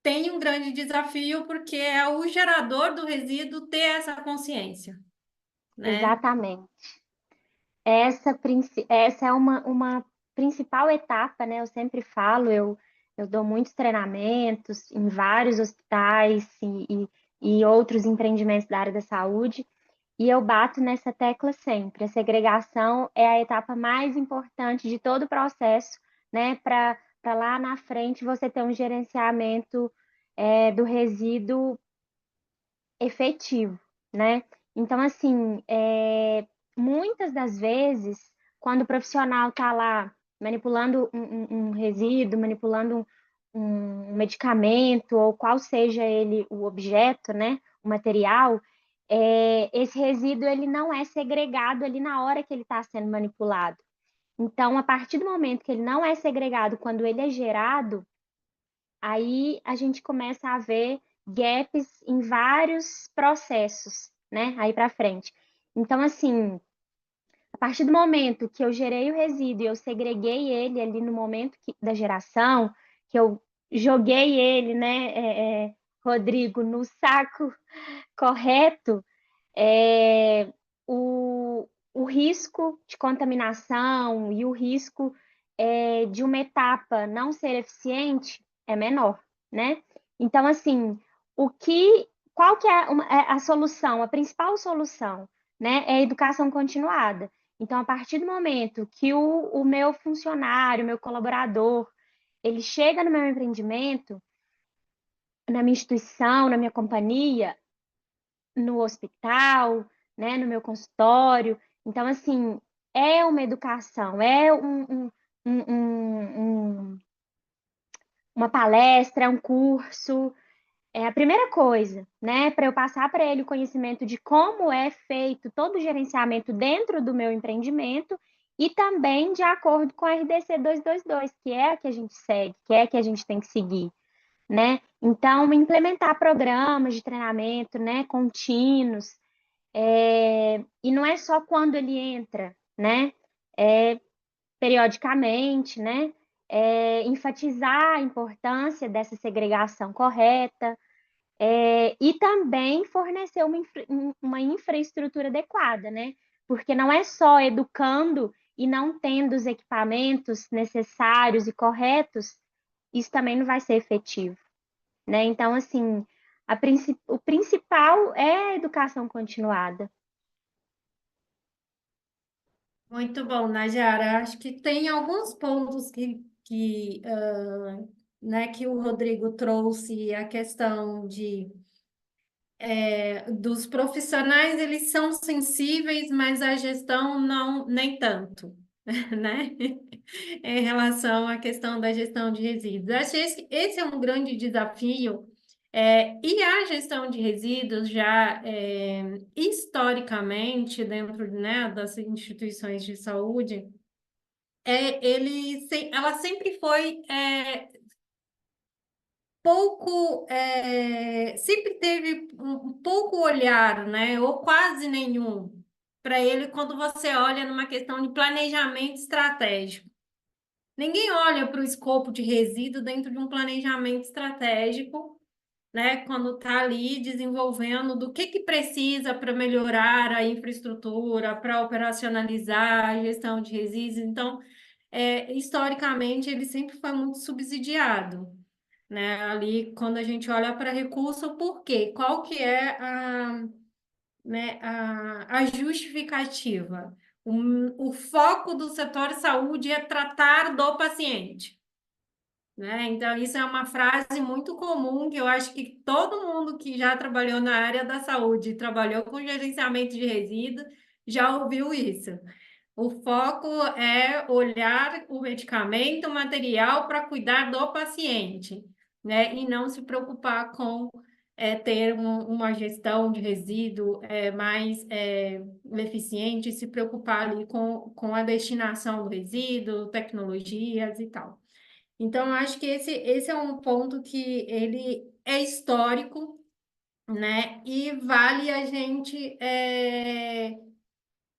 Speaker 1: tem um grande desafio porque é o gerador do resíduo ter essa consciência, né?
Speaker 3: Exatamente. Essa é uma principal etapa, né? Eu sempre falo, eu dou muitos treinamentos em vários hospitais e outros empreendimentos da área da saúde, e eu bato nessa tecla sempre. A segregação é a etapa mais importante de todo o processo, né? Para lá na frente você ter um gerenciamento do resíduo efetivo, né? Então, assim, muitas das vezes, quando o profissional está lá manipulando um resíduo, manipulando um medicamento, ou qual seja ele o objeto, né? O material, esse resíduo ele não é segregado ali na hora que ele está sendo manipulado. Então, a partir do momento que ele não é segregado, quando ele é gerado, aí a gente começa a ver gaps em vários processos, né? Aí para frente. Então, assim, a partir do momento que eu gerei o resíduo e eu segreguei ele ali no momento da geração, que eu joguei ele, né, Rodrigo, no saco correto, é, o risco de contaminação e o risco de uma etapa não ser eficiente é menor, né? Então, assim, qual que é a solução? A principal solução, né, é a educação continuada. Então, a partir do momento que o meu funcionário, o meu colaborador, ele chega no meu empreendimento, na minha instituição, na minha companhia, no hospital, né, no meu consultório. Então, assim, é uma educação, é uma palestra, é um curso, é a primeira coisa, né, para eu passar para ele o conhecimento de como é feito todo o gerenciamento dentro do meu empreendimento e também de acordo com a RDC 222, que é a que a gente segue, que é a que a gente tem que seguir, né? Então, implementar programas de treinamento, né, contínuos, e não é só quando ele entra, né? Periodicamente, né? Enfatizar a importância dessa segregação correta, e também fornecer uma infraestrutura adequada, né? Porque não é só educando e não tendo os equipamentos necessários e corretos, isso também não vai ser efetivo, né? Então, assim, o principal é a educação continuada.
Speaker 1: Muito bom, Najara. Acho que tem alguns pontos né, que o Rodrigo trouxe, a questão dos profissionais, eles são sensíveis, mas a gestão não, nem tanto, né? Em relação à questão da gestão de resíduos. Acho que esse é um grande desafio. E a gestão de resíduos já historicamente dentro, né, das instituições de saúde, ela sempre foi sempre teve um pouco olhar, né, ou quase nenhum, para ele quando você olha numa questão de planejamento estratégico. Ninguém olha para o escopo de resíduo dentro de um planejamento estratégico, né? Quando está ali desenvolvendo do que precisa para melhorar a infraestrutura, para operacionalizar a gestão de resíduos. Então, historicamente, ele sempre foi muito subsidiado, né? Ali, quando a gente olha para recurso, por quê? Qual que é né, a justificativa? O foco do setor de saúde é tratar do paciente, né? Então, isso é uma frase muito comum que eu acho que todo mundo que já trabalhou na área da saúde, trabalhou com gerenciamento de resíduos, já ouviu isso. O foco é olhar o medicamento, o material para cuidar do paciente, né? E não se preocupar com ter uma gestão de resíduo mais eficiente, se preocupar ali com a destinação do resíduo, tecnologias e tal. Então, eu acho que esse é um ponto que ele é histórico, né? E vale a gente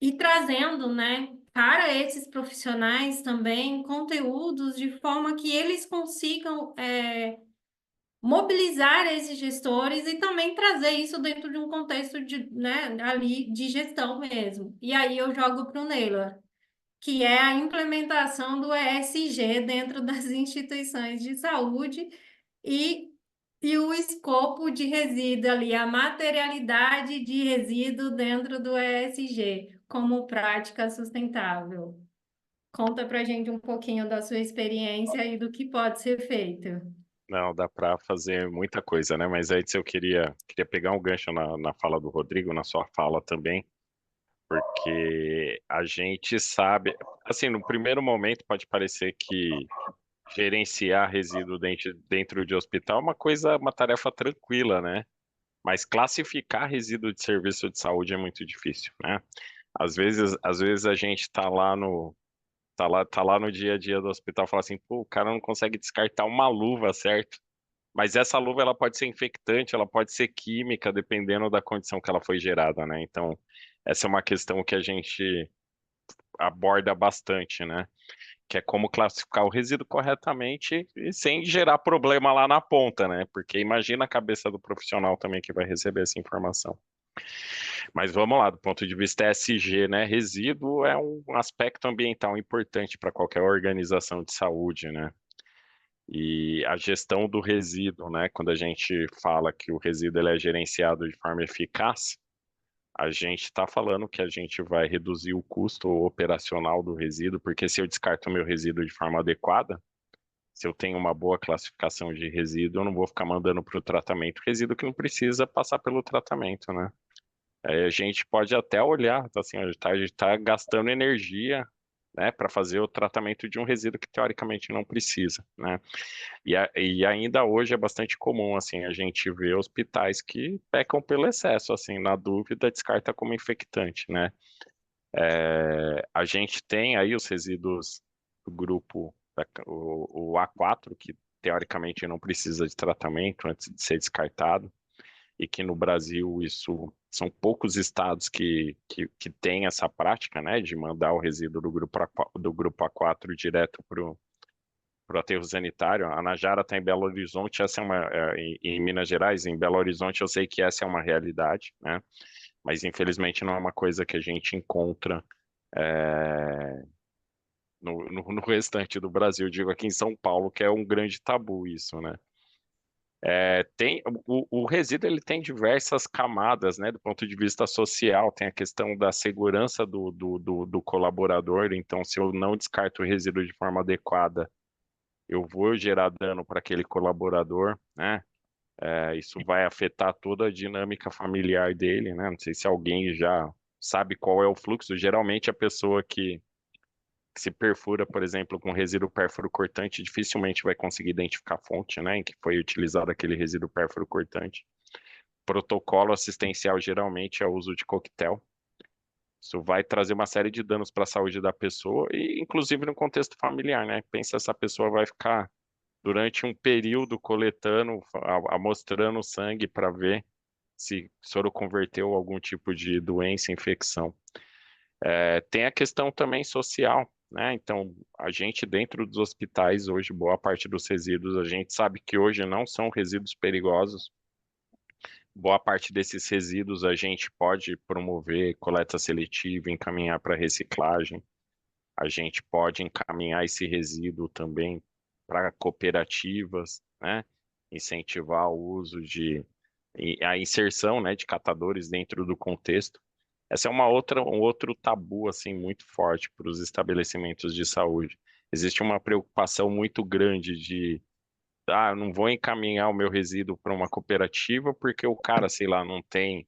Speaker 1: ir trazendo, né, para esses profissionais também conteúdos de forma que eles consigam mobilizar esses gestores e também trazer isso dentro de um contexto de, né, ali de gestão mesmo. E aí eu jogo para o Neylor, que é a implementação do ESG dentro das instituições de saúde e, e o escopo de resíduo ali, a materialidade de resíduo dentro do ESG, como prática sustentável. Conta para a gente um pouquinho da sua experiência e do que pode ser feito.
Speaker 2: Não, dá para fazer muita coisa, né? Mas antes eu queria pegar um gancho na fala do Rodrigo, na sua fala também, porque a gente sabe, assim, no primeiro momento pode parecer que gerenciar resíduo dentro de hospital é uma coisa, uma tarefa tranquila, né? Mas classificar resíduo de serviço de saúde é muito difícil, né? Às vezes a gente tá lá no dia a dia do hospital e fala assim, pô, o cara não consegue descartar uma luva, certo? Mas essa luva ela pode ser infectante, ela pode ser química, dependendo da condição que ela foi gerada, né? Então, essa é uma questão que a gente aborda bastante, né? Que é como classificar o resíduo corretamente e sem gerar problema lá na ponta, né? Porque imagina a cabeça do profissional também que vai receber essa informação. Mas vamos lá, do ponto de vista ESG, né? Resíduo é um aspecto ambiental importante para qualquer organização de saúde, né? E a gestão do resíduo, né? Quando a gente fala que o resíduo ele é gerenciado de forma eficaz, a gente está falando que a gente vai reduzir o custo operacional do resíduo, porque se eu descarto o meu resíduo de forma adequada, se eu tenho uma boa classificação de resíduo, eu não vou ficar mandando para o tratamento resíduo que não precisa passar pelo tratamento, né? Aí a gente pode até olhar, assim, a gente tá gastando energia, né, para fazer o tratamento de um resíduo que teoricamente não precisa, né? E ainda hoje é bastante comum, assim, a gente ver hospitais que pecam pelo excesso, assim, na dúvida, descarta como infectante, né? A gente tem aí os resíduos do grupo, o A4, que teoricamente não precisa de tratamento antes de ser descartado, e que no Brasil isso são poucos estados que têm essa prática, né, de mandar o resíduo do grupo A4 direto para o aterro sanitário. A Najara está em Belo Horizonte, essa é em Minas Gerais, em Belo Horizonte eu sei que essa é uma realidade, né, mas infelizmente não é uma coisa que a gente encontra é, no restante do Brasil, digo aqui em São Paulo, que é um grande tabu isso, né. O resíduo ele tem diversas camadas, né, do ponto de vista social, tem a questão da segurança do colaborador, então se eu não descarto o resíduo de forma adequada, eu vou gerar dano para aquele colaborador, né, isso vai afetar toda a dinâmica familiar dele, né, não sei se alguém já sabe qual é o fluxo, geralmente a pessoa que se perfura, por exemplo, com resíduo pérfuro cortante, dificilmente vai conseguir identificar a fonte, né, em que foi utilizado aquele resíduo pérfuro cortante. Protocolo assistencial geralmente é o uso de coquetel. Isso vai trazer uma série de danos para a saúde da pessoa e, inclusive, no contexto familiar, né? Pensa essa pessoa vai ficar durante um período coletando, amostrando sangue para ver se soro converteu algum tipo de doença, infecção. Tem a questão também social, né? Então, a gente dentro dos hospitais hoje, boa parte dos resíduos, a gente sabe que hoje não são resíduos perigosos. Boa parte desses resíduos a gente pode promover coleta seletiva, encaminhar para reciclagem. A gente pode encaminhar esse resíduo também para cooperativas, né? Incentivar o uso a inserção, né, de catadores dentro do contexto. Essa é um outro tabu assim muito forte para os estabelecimentos de saúde. Existe uma preocupação muito grande de, eu não vou encaminhar o meu resíduo para uma cooperativa porque o cara, sei lá, não tem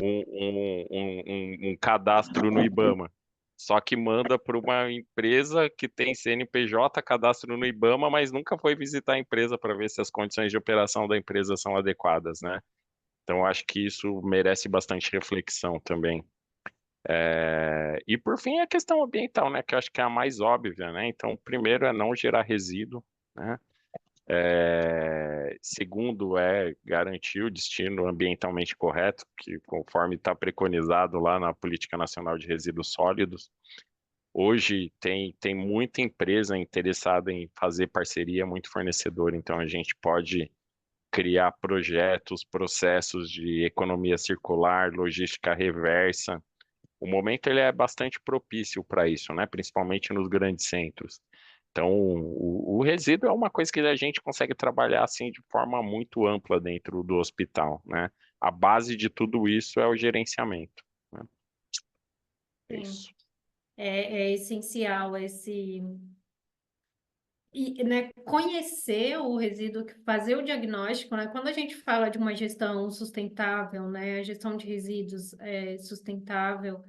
Speaker 2: um cadastro no IBAMA. Só que manda para uma empresa que tem CNPJ, cadastro no IBAMA, mas nunca foi visitar a empresa para ver se as condições de operação da empresa são adequadas, né? Então, eu acho que isso merece bastante reflexão também. E por fim a questão ambiental, né, que eu acho que é a mais óbvia, né? Então, primeiro é não gerar resíduo, né? Segundo é garantir o destino ambientalmente correto, que conforme está preconizado lá na Política Nacional de Resíduos Sólidos. Hoje tem muita empresa interessada em fazer parceria, muito fornecedor, então a gente pode criar projetos, processos de economia circular, logística reversa. O momento ele é bastante propício para isso, né? Principalmente nos grandes centros. Então, o resíduo é uma coisa que a gente consegue trabalhar assim de forma muito ampla dentro do hospital, né? A base de tudo isso é o gerenciamento, né? É
Speaker 1: Sim,
Speaker 2: isso.
Speaker 1: é essencial né, conhecer o resíduo, fazer o diagnóstico, né? Quando a gente fala de uma gestão sustentável, né, a gestão de resíduos sustentável,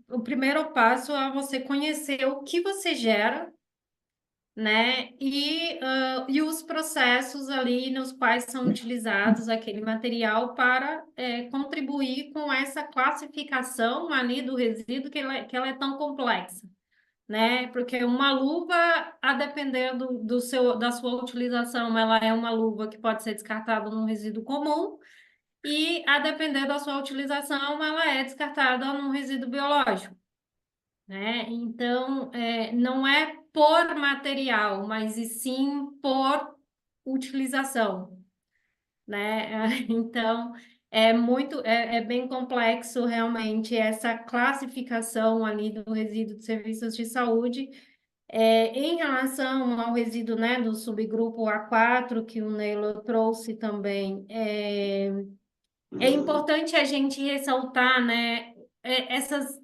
Speaker 1: o primeiro passo é você conhecer o que você gera, né, e os processos ali nos quais são utilizados aquele material para contribuir com essa classificação ali do resíduo que ela é tão complexa, né? Porque uma luva, a depender da sua utilização, ela é uma luva que pode ser descartada num resíduo comum, e a depender da sua utilização, ela é descartada num resíduo biológico, né? Então, não é por material, mas e sim por utilização, né? Então, é bem complexo realmente essa classificação ali do resíduo de serviços de saúde. Em relação ao resíduo, né, do subgrupo A4, que o Neilo trouxe também, é importante a gente ressaltar, né, essas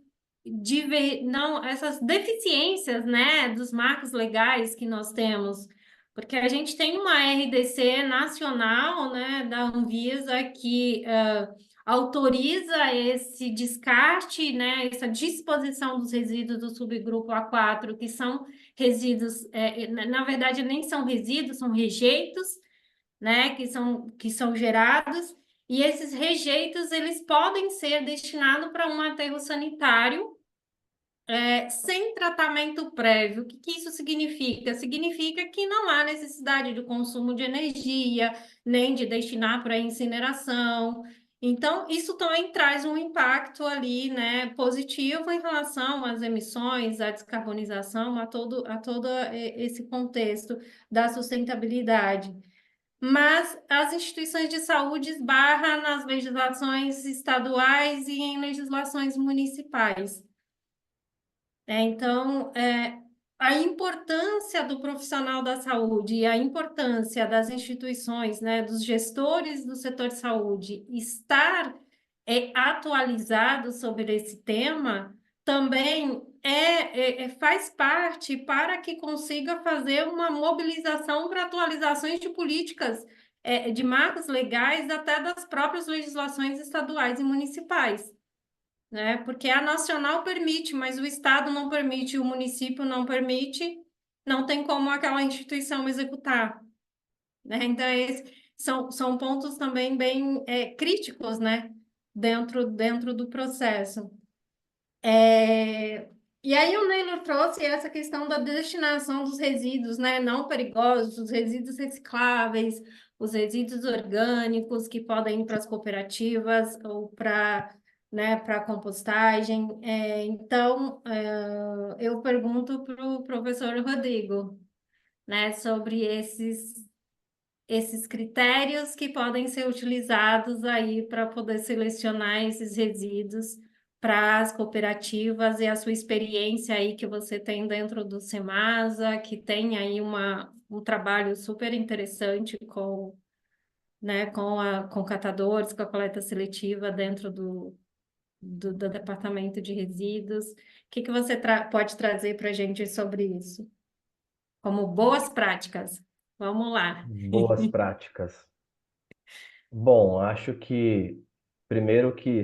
Speaker 1: deficiências, né, dos marcos legais que nós temos, porque a gente tem uma RDC nacional, né, da Anvisa que autoriza esse descarte, né, essa disposição dos resíduos do subgrupo A4, que são resíduos, na verdade nem são resíduos, são rejeitos, né, que são gerados, e esses rejeitos, eles podem ser destinados para um aterro sanitário, sem tratamento prévio. O que isso significa? Significa que não há necessidade de consumo de energia, nem de destinar para incineração. Então, isso também traz um impacto ali, né, positivo em relação às emissões, à descarbonização, a todo esse contexto da sustentabilidade. Mas as instituições de saúde esbarram nas legislações estaduais e em legislações municipais. Então, a importância do profissional da saúde e a importância das instituições, né, dos gestores do setor de saúde estar atualizado sobre esse tema também faz parte para que consiga fazer uma mobilização para atualizações de políticas, de marcos legais, até das próprias legislações estaduais e municipais, né? Porque a nacional permite, mas o estado não permite, o município não permite, não tem como aquela instituição executar, né? Então, são pontos também bem críticos, né? Dentro do processo. E aí o Neylor trouxe essa questão da destinação dos resíduos, né, não perigosos, os resíduos recicláveis, os resíduos orgânicos que podem ir para as cooperativas ou para, né, para compostagem. Então, eu pergunto para o professor Rodrigo, né, sobre esses critérios que podem ser utilizados aí para poder selecionar esses resíduos para as cooperativas, e a sua experiência aí que você tem dentro do Semasa, que tem aí um trabalho super interessante com, né, com catadores, com a coleta seletiva dentro do departamento de resíduos. O que você pode trazer para a gente sobre isso? Como boas práticas. Vamos lá.
Speaker 4: Boas práticas. Bom, acho que primeiro que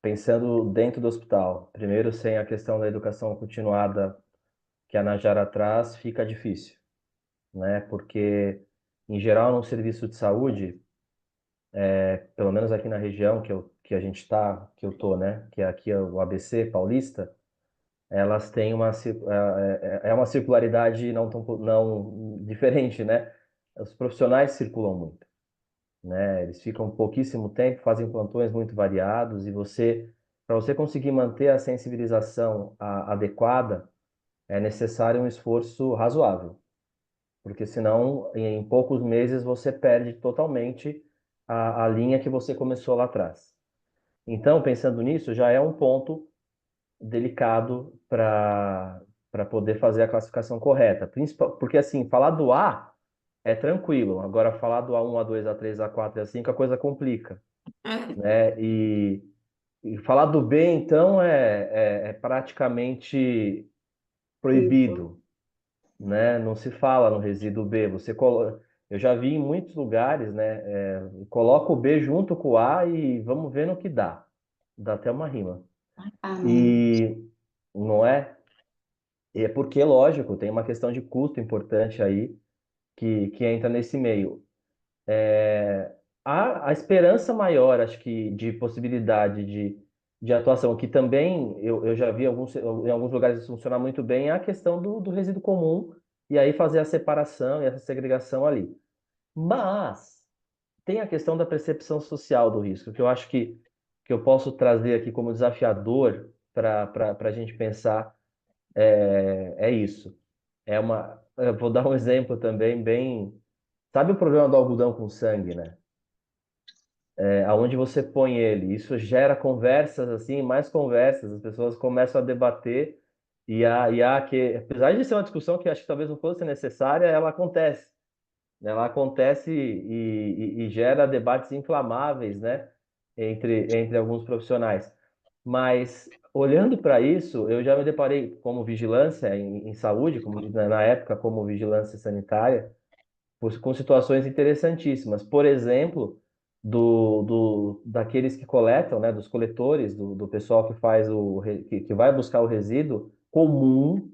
Speaker 4: pensando dentro do hospital, primeiro sem a questão da educação continuada que a Najara traz, fica difícil, né? Porque em geral no serviço de saúde, pelo menos aqui na região que a gente está, que eu tô, né? Que é aqui o ABC Paulista, elas têm é uma circularidade não diferente, né? Os profissionais circulam muito, né? Eles ficam pouquíssimo tempo, fazem plantões muito variados e para você conseguir manter a sensibilização adequada, é necessário um esforço razoável, porque senão em poucos meses você perde totalmente a linha que você começou lá atrás. Então, pensando nisso, já é um ponto delicado para poder fazer a classificação correta. Porque, assim, falar do A é tranquilo. Agora, falar do A1, A2, A3, A4 e A5, a coisa complica, né? E falar do B, então, é praticamente
Speaker 3: Isso.
Speaker 4: proibido, né? Não se fala no resíduo B. Eu já vi em muitos lugares, né? Coloca o B junto com o A e vamos ver no que dá. Dá até uma rima.
Speaker 3: Ah, não.
Speaker 4: E não é? E é porque, lógico, tem uma questão de custo importante aí que entra nesse meio. A esperança maior, acho que, de possibilidade de atuação, que também eu já vi em alguns lugares isso funcionar muito bem, é a questão do resíduo comum e aí fazer a separação e essa segregação ali. Mas tem a questão da percepção social do risco, que eu acho que eu posso trazer aqui como desafiador para a gente pensar é isso. Eu vou dar um exemplo também bem. Sabe o problema do algodão com sangue, né? Aonde você põe ele, isso gera conversas assim, mais conversas, as pessoas começam a debater apesar de ser uma discussão que acho que talvez não fosse necessária, ela acontece. Ela acontece e gera debates inflamáveis, né? Entre alguns profissionais. Mas, olhando para isso, eu já me deparei como vigilância em saúde, na época como vigilância sanitária, com situações interessantíssimas. Por exemplo, daqueles que coletam, né, dos coletores, do pessoal que faz que vai buscar o resíduo comum,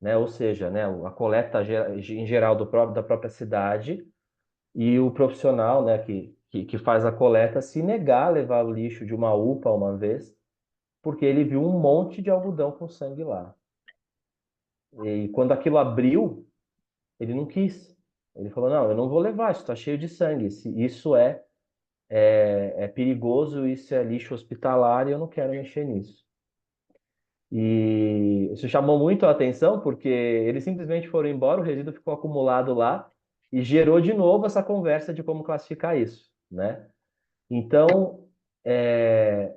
Speaker 4: né, ou seja, né, a coleta em geral da própria cidade, e o profissional, né, que faz a coleta se negar a levar o lixo de uma UPA uma vez, porque ele viu um monte de algodão com sangue lá. E quando aquilo abriu, ele não quis. Ele falou: não, eu não vou levar, isso está cheio de sangue. Isso é perigoso, isso é lixo hospitalar e eu não quero mexer nisso. E isso chamou muito a atenção porque eles simplesmente foram embora, o resíduo ficou acumulado lá e gerou de novo essa conversa de como classificar isso, né? Então, é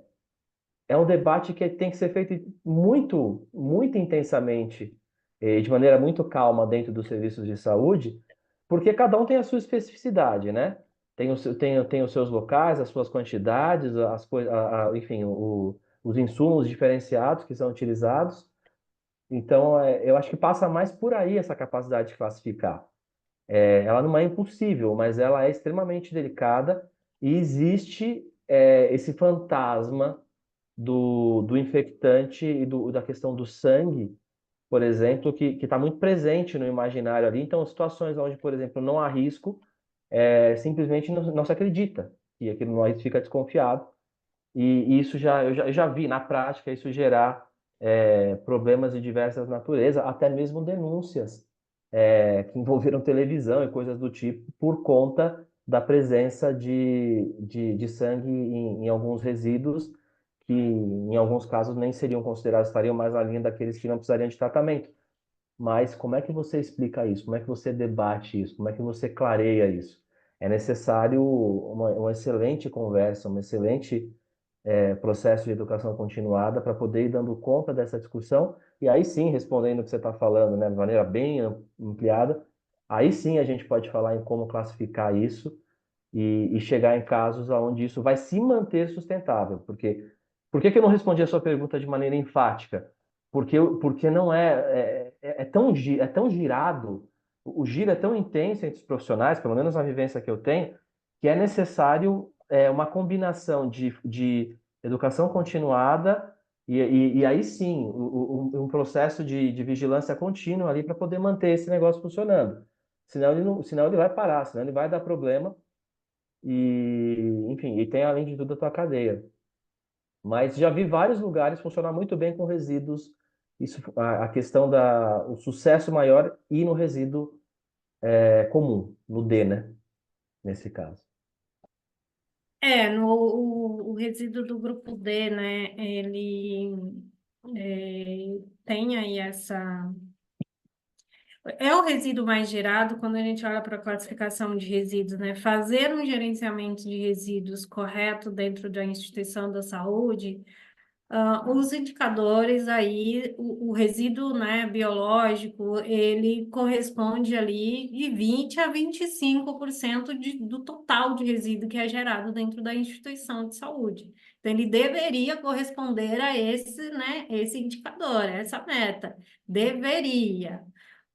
Speaker 4: um debate que tem que ser feito muito, muito intensamente, de maneira muito calma dentro dos serviços de saúde, porque cada um tem a sua especificidade, né? Tem os seus locais, as suas quantidades, as coisas, enfim, os insumos diferenciados que são utilizados. Então, eu acho que passa mais por aí essa capacidade de classificar. Ela não é impossível, mas ela é extremamente delicada e existe esse fantasma do infectante e da questão do sangue, por exemplo, que está muito presente no imaginário ali. Então, situações onde, por exemplo, não há risco, simplesmente não se acredita e aquilo não fica desconfiado. E isso eu já vi na prática isso gerar problemas de diversas naturezas, até mesmo denúncias que envolveram televisão e coisas do tipo, por conta da presença de sangue em alguns resíduos, que em alguns casos nem seriam considerados, estariam mais na linha daqueles que não precisariam de tratamento. Mas como é que você explica isso? Como é que você debate isso? Como é que você clareia isso? É necessário uma excelente conversa, uma excelente processo de educação continuada para poder ir dando conta dessa discussão e aí sim, respondendo o que você está falando, né, de maneira bem ampliada, aí sim a gente pode falar em como classificar isso e chegar em casos onde isso vai se manter sustentável. Por que eu não respondi a sua pergunta de maneira enfática? Porque não é tão girado, o giro é tão intenso entre os profissionais, pelo menos na vivência que eu tenho, que é necessário uma combinação de educação continuada e aí sim, um processo de vigilância contínua ali para poder manter esse negócio funcionando. Senão ele vai parar, senão ele vai dar problema enfim, e tem além de tudo a tua cadeia. Mas já vi vários lugares funcionar muito bem com resíduos. Isso, a questão o sucesso maior ir no resíduo comum, no D, né? Nesse caso.
Speaker 1: O resíduo do grupo D, né, ele tem aí essa... É o resíduo mais gerado quando a gente olha para a classificação de resíduos, né? Fazer um gerenciamento de resíduos correto dentro da instituição da saúde, os indicadores aí, o resíduo, né, biológico, ele corresponde ali de 20 a 25% do total de resíduo que é gerado dentro da instituição de saúde. Então, ele deveria corresponder a esse, né, esse indicador, essa meta. Deveria.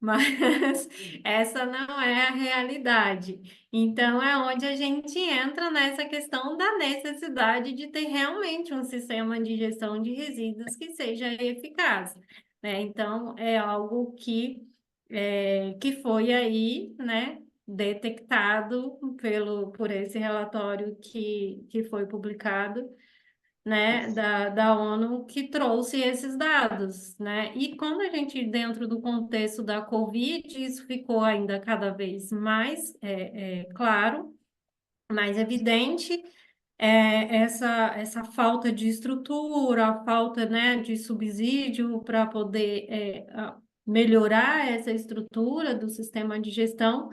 Speaker 1: Mas essa não é a realidade. Então, é onde a gente entra nessa questão da necessidade de ter realmente um sistema de gestão de resíduos que seja eficaz, né? Então, é algo que foi aí, né, detectado por esse relatório que foi publicado, né, da ONU, que trouxe esses dados, né? E quando a gente, dentro do contexto da Covid, isso ficou ainda cada vez mais claro, mais evidente, essa falta de estrutura, a falta, né, de subsídio para poder melhorar essa estrutura do sistema de gestão,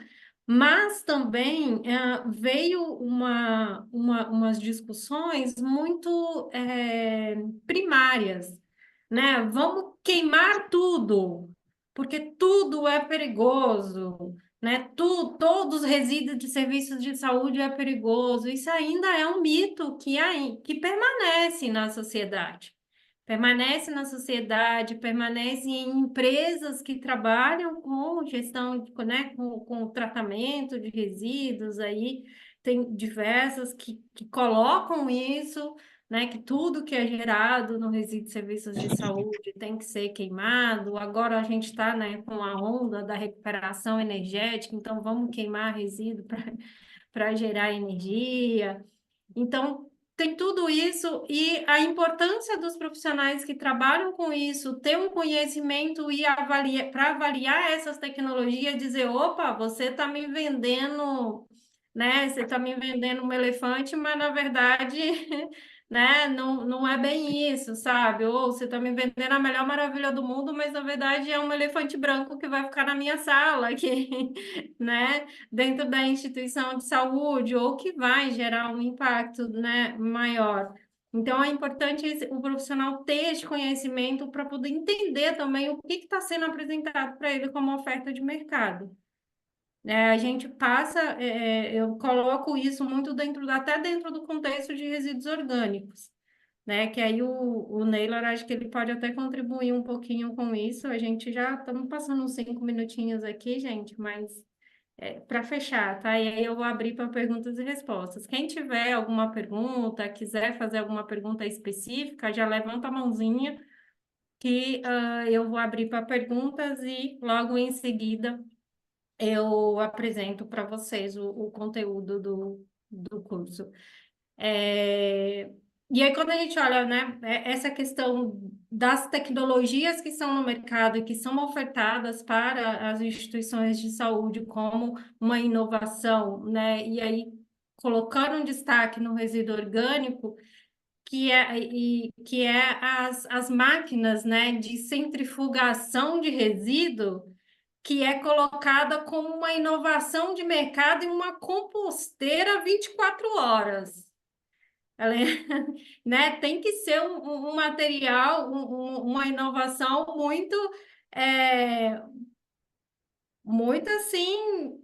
Speaker 1: mas também veio umas discussões muito primárias, né? Vamos queimar tudo, porque tudo é perigoso, né? Todos os resíduos de serviços de saúde é perigoso. Isso ainda é um mito que permanece na sociedade. Permanece na sociedade, permanece em empresas que trabalham com gestão, né, com tratamento de resíduos aí, tem diversas que colocam isso, né, que tudo que é gerado no resíduo de serviços de saúde tem que ser queimado. Agora a gente está, né, com a onda da recuperação energética, então vamos queimar resíduo para gerar energia. Então, tem tudo isso e a importância dos profissionais que trabalham com isso, ter um conhecimento e para avaliar essas tecnologias, dizer, opa, você está me vendendo, né? Você está me vendendo um elefante, mas na verdade, né? Não é bem isso, sabe? Ou você está me vendendo a melhor maravilha do mundo, mas na verdade é um elefante branco que vai ficar na minha sala, aqui, né? Dentro da instituição de saúde ou que vai gerar um impacto, né, maior. Então, é importante o profissional ter esse conhecimento para poder entender também o que está sendo apresentado para ele como oferta de mercado. A gente passa, eu coloco isso muito até dentro do contexto de resíduos orgânicos, né? Que aí o Neylor, acho que ele pode até contribuir um pouquinho com isso. A gente já estamos passando uns 5 minutinhos aqui, gente, mas para fechar, tá? E aí eu vou abrir para perguntas e respostas. Quem tiver alguma pergunta, quiser fazer alguma pergunta específica, já levanta a mãozinha que eu vou abrir para perguntas e logo em seguida eu apresento para vocês o conteúdo do curso. E aí, quando a gente olha, né, essa questão das tecnologias que estão no mercado e que são ofertadas para as instituições de saúde como uma inovação, né, e aí colocando um destaque no resíduo orgânico, que é as máquinas, né, de centrifugação de resíduo, que é colocada como uma inovação de mercado em uma composteira 24 horas. Ela né, tem que ser um material, uma inovação muito assim,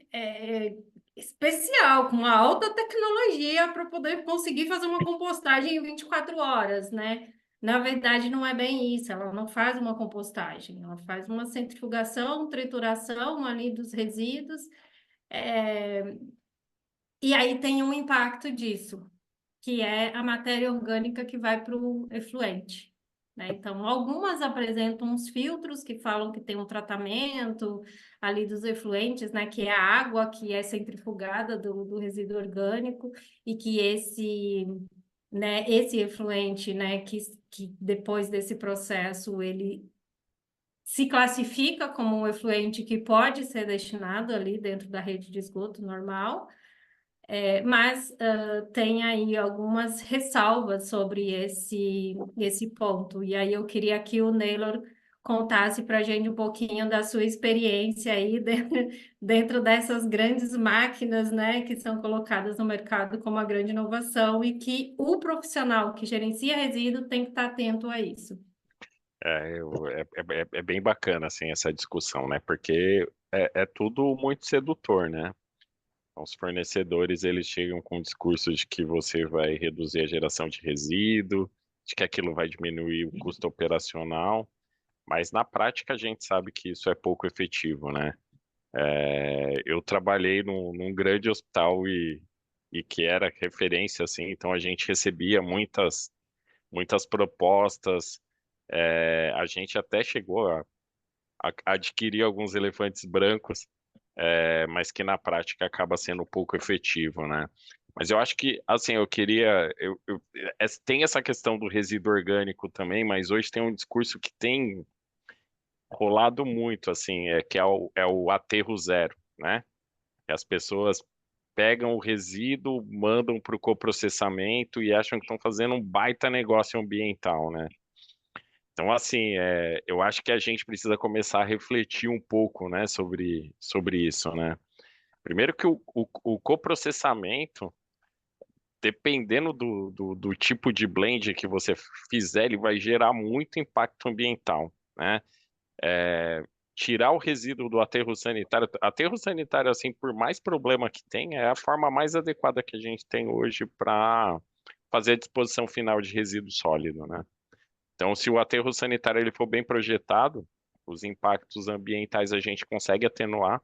Speaker 1: especial, com uma alta tecnologia para poder conseguir fazer uma compostagem em 24 horas, né? Na verdade, não é bem isso, ela não faz uma compostagem, ela faz uma centrifugação, trituração ali dos resíduos, e aí tem um impacto disso, que é a matéria orgânica que vai para o efluente, né? Então, algumas apresentam uns filtros que falam que tem um tratamento ali dos efluentes, né? Que é a água que é centrifugada do resíduo orgânico e que né, esse efluente, né, que depois desse processo ele se classifica como um efluente que pode ser destinado ali dentro da rede de esgoto normal, mas tem aí algumas ressalvas sobre esse ponto. E aí eu queria que o Neylor contasse para a gente um pouquinho da sua experiência aí dentro dessas grandes máquinas, né, que são colocadas no mercado como uma grande inovação e que o profissional que gerencia resíduo tem que estar atento a isso.
Speaker 2: É bem bacana assim essa discussão, né? Porque é tudo muito sedutor, né? Então, os fornecedores eles chegam com o discurso de que você vai reduzir a geração de resíduo, de que aquilo vai diminuir o custo operacional, mas na prática a gente sabe que isso é pouco efetivo, né? Eu trabalhei num grande hospital e que era referência assim, então a gente recebia muitas propostas. A gente até chegou a adquirir alguns elefantes brancos, mas que na prática acaba sendo um pouco efetivo, né? Mas eu acho que, assim, eu queria. Tem essa questão do resíduo orgânico também, mas hoje tem um discurso que tem rolado muito, assim, que é o aterro zero, né? Que as pessoas pegam o resíduo, mandam para o coprocessamento e acham que estão fazendo um baita negócio ambiental, né? Então, assim, eu acho que a gente precisa começar a refletir um pouco, né, sobre isso, né? Primeiro que o coprocessamento, dependendo do tipo de blend que você fizer, ele vai gerar muito impacto ambiental, né? Tirar o resíduo do aterro sanitário, assim, por mais problema que tenha, é a forma mais adequada que a gente tem hoje para fazer a disposição final de resíduo sólido, né? Então, se o aterro sanitário ele for bem projetado, os impactos ambientais a gente consegue atenuar,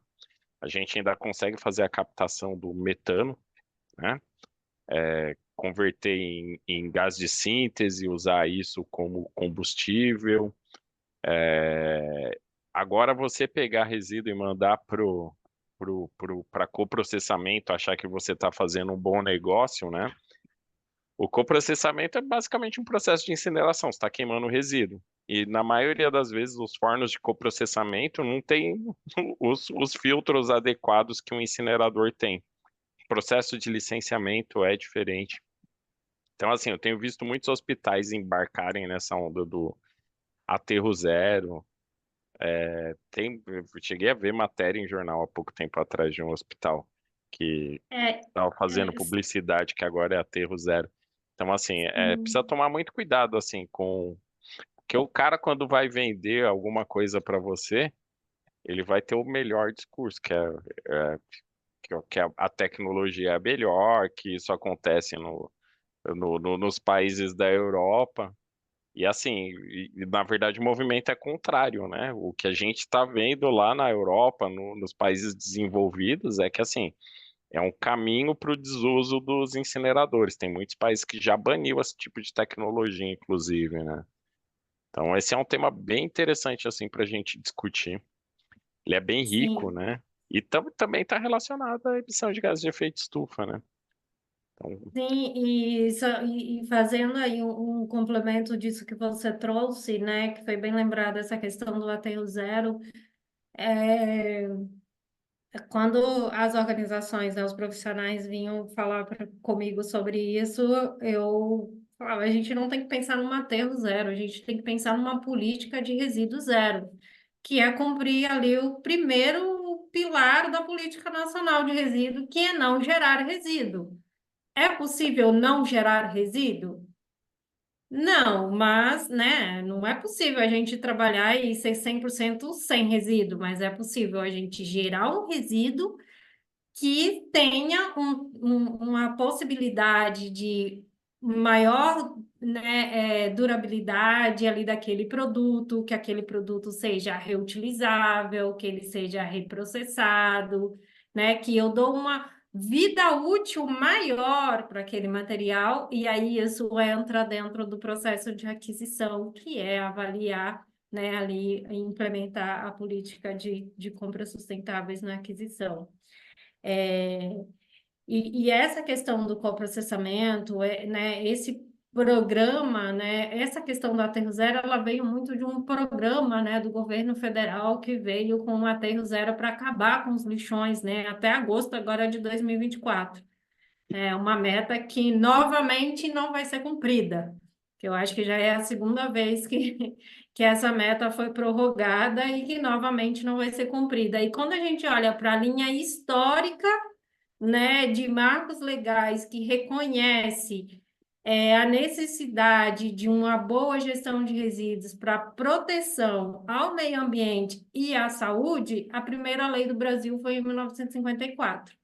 Speaker 2: a gente ainda consegue fazer a captação do metano, né? Converter em gás de síntese, usar isso como combustível. Agora, você pegar resíduo e mandar para coprocessamento, achar que você está fazendo um bom negócio, né? O coprocessamento é basicamente um processo de incineração, você está queimando resíduo. E na maioria das vezes, os fornos de coprocessamento não têm os filtros adequados que um incinerador tem. O processo de licenciamento é diferente. Então, assim, eu tenho visto muitos hospitais embarcarem nessa onda do aterro zero. Eu cheguei a ver matéria em jornal há pouco tempo atrás de um hospital que
Speaker 1: É,
Speaker 2: estava fazendo
Speaker 1: é,
Speaker 2: publicidade que agora é aterro zero. Então, assim, precisa
Speaker 1: sim.
Speaker 2: tomar muito cuidado, assim, com... Porque o cara, quando vai vender alguma coisa para você, ele vai ter o melhor discurso, é- que a tecnologia é melhor, que isso acontece nos países da Europa. E assim, na verdade o movimento é contrário, né? O que a gente está vendo lá na Europa, nos países desenvolvidos, é que assim, é um caminho para o desuso dos incineradores. Tem muitos países que já baniu esse tipo de tecnologia, inclusive, né? Então esse é um tema bem interessante assim para a gente discutir. Ele é bem rico,
Speaker 1: Sim.
Speaker 2: né? E também está relacionado à emissão de gases de efeito estufa, né? Então,
Speaker 1: Sim, e fazendo aí um complemento disso que você trouxe, né, que foi bem lembrado essa questão do aterro zero, é, quando as organizações, né, os profissionais vinham falar comigo sobre isso, eu falava, a gente não tem que pensar num aterro zero, a gente tem que pensar numa política de resíduo zero, que é cumprir ali o primeiro pilar da política nacional de resíduo, que é não gerar resíduo. É possível não gerar resíduo? Não, mas, né, não é possível a gente trabalhar e ser 100% sem resíduo, mas é possível a gente gerar um resíduo que tenha uma possibilidade de maior, né, durabilidade ali daquele produto, que aquele produto seja reutilizável, que ele seja reprocessado, né, que eu dou uma vida útil maior para aquele material, e aí isso entra dentro do processo de aquisição, que é avaliar, né, ali, e implementar a política de compras sustentáveis na aquisição. É, E essa questão do coprocessamento, né, esse programa, né, essa questão do Aterro Zero, ela veio muito de um programa, né, do governo federal que veio com o Aterro Zero para acabar com os lixões, né, até agosto agora de 2024. É uma meta que novamente não vai ser cumprida, que eu acho que já é a segunda vez que essa meta foi prorrogada e que novamente não vai ser cumprida. E quando a gente olha para a linha histórica, né, de marcos legais que reconhece a necessidade de uma boa gestão de resíduos para proteção ao meio ambiente e à saúde, a primeira lei do Brasil foi em 1954.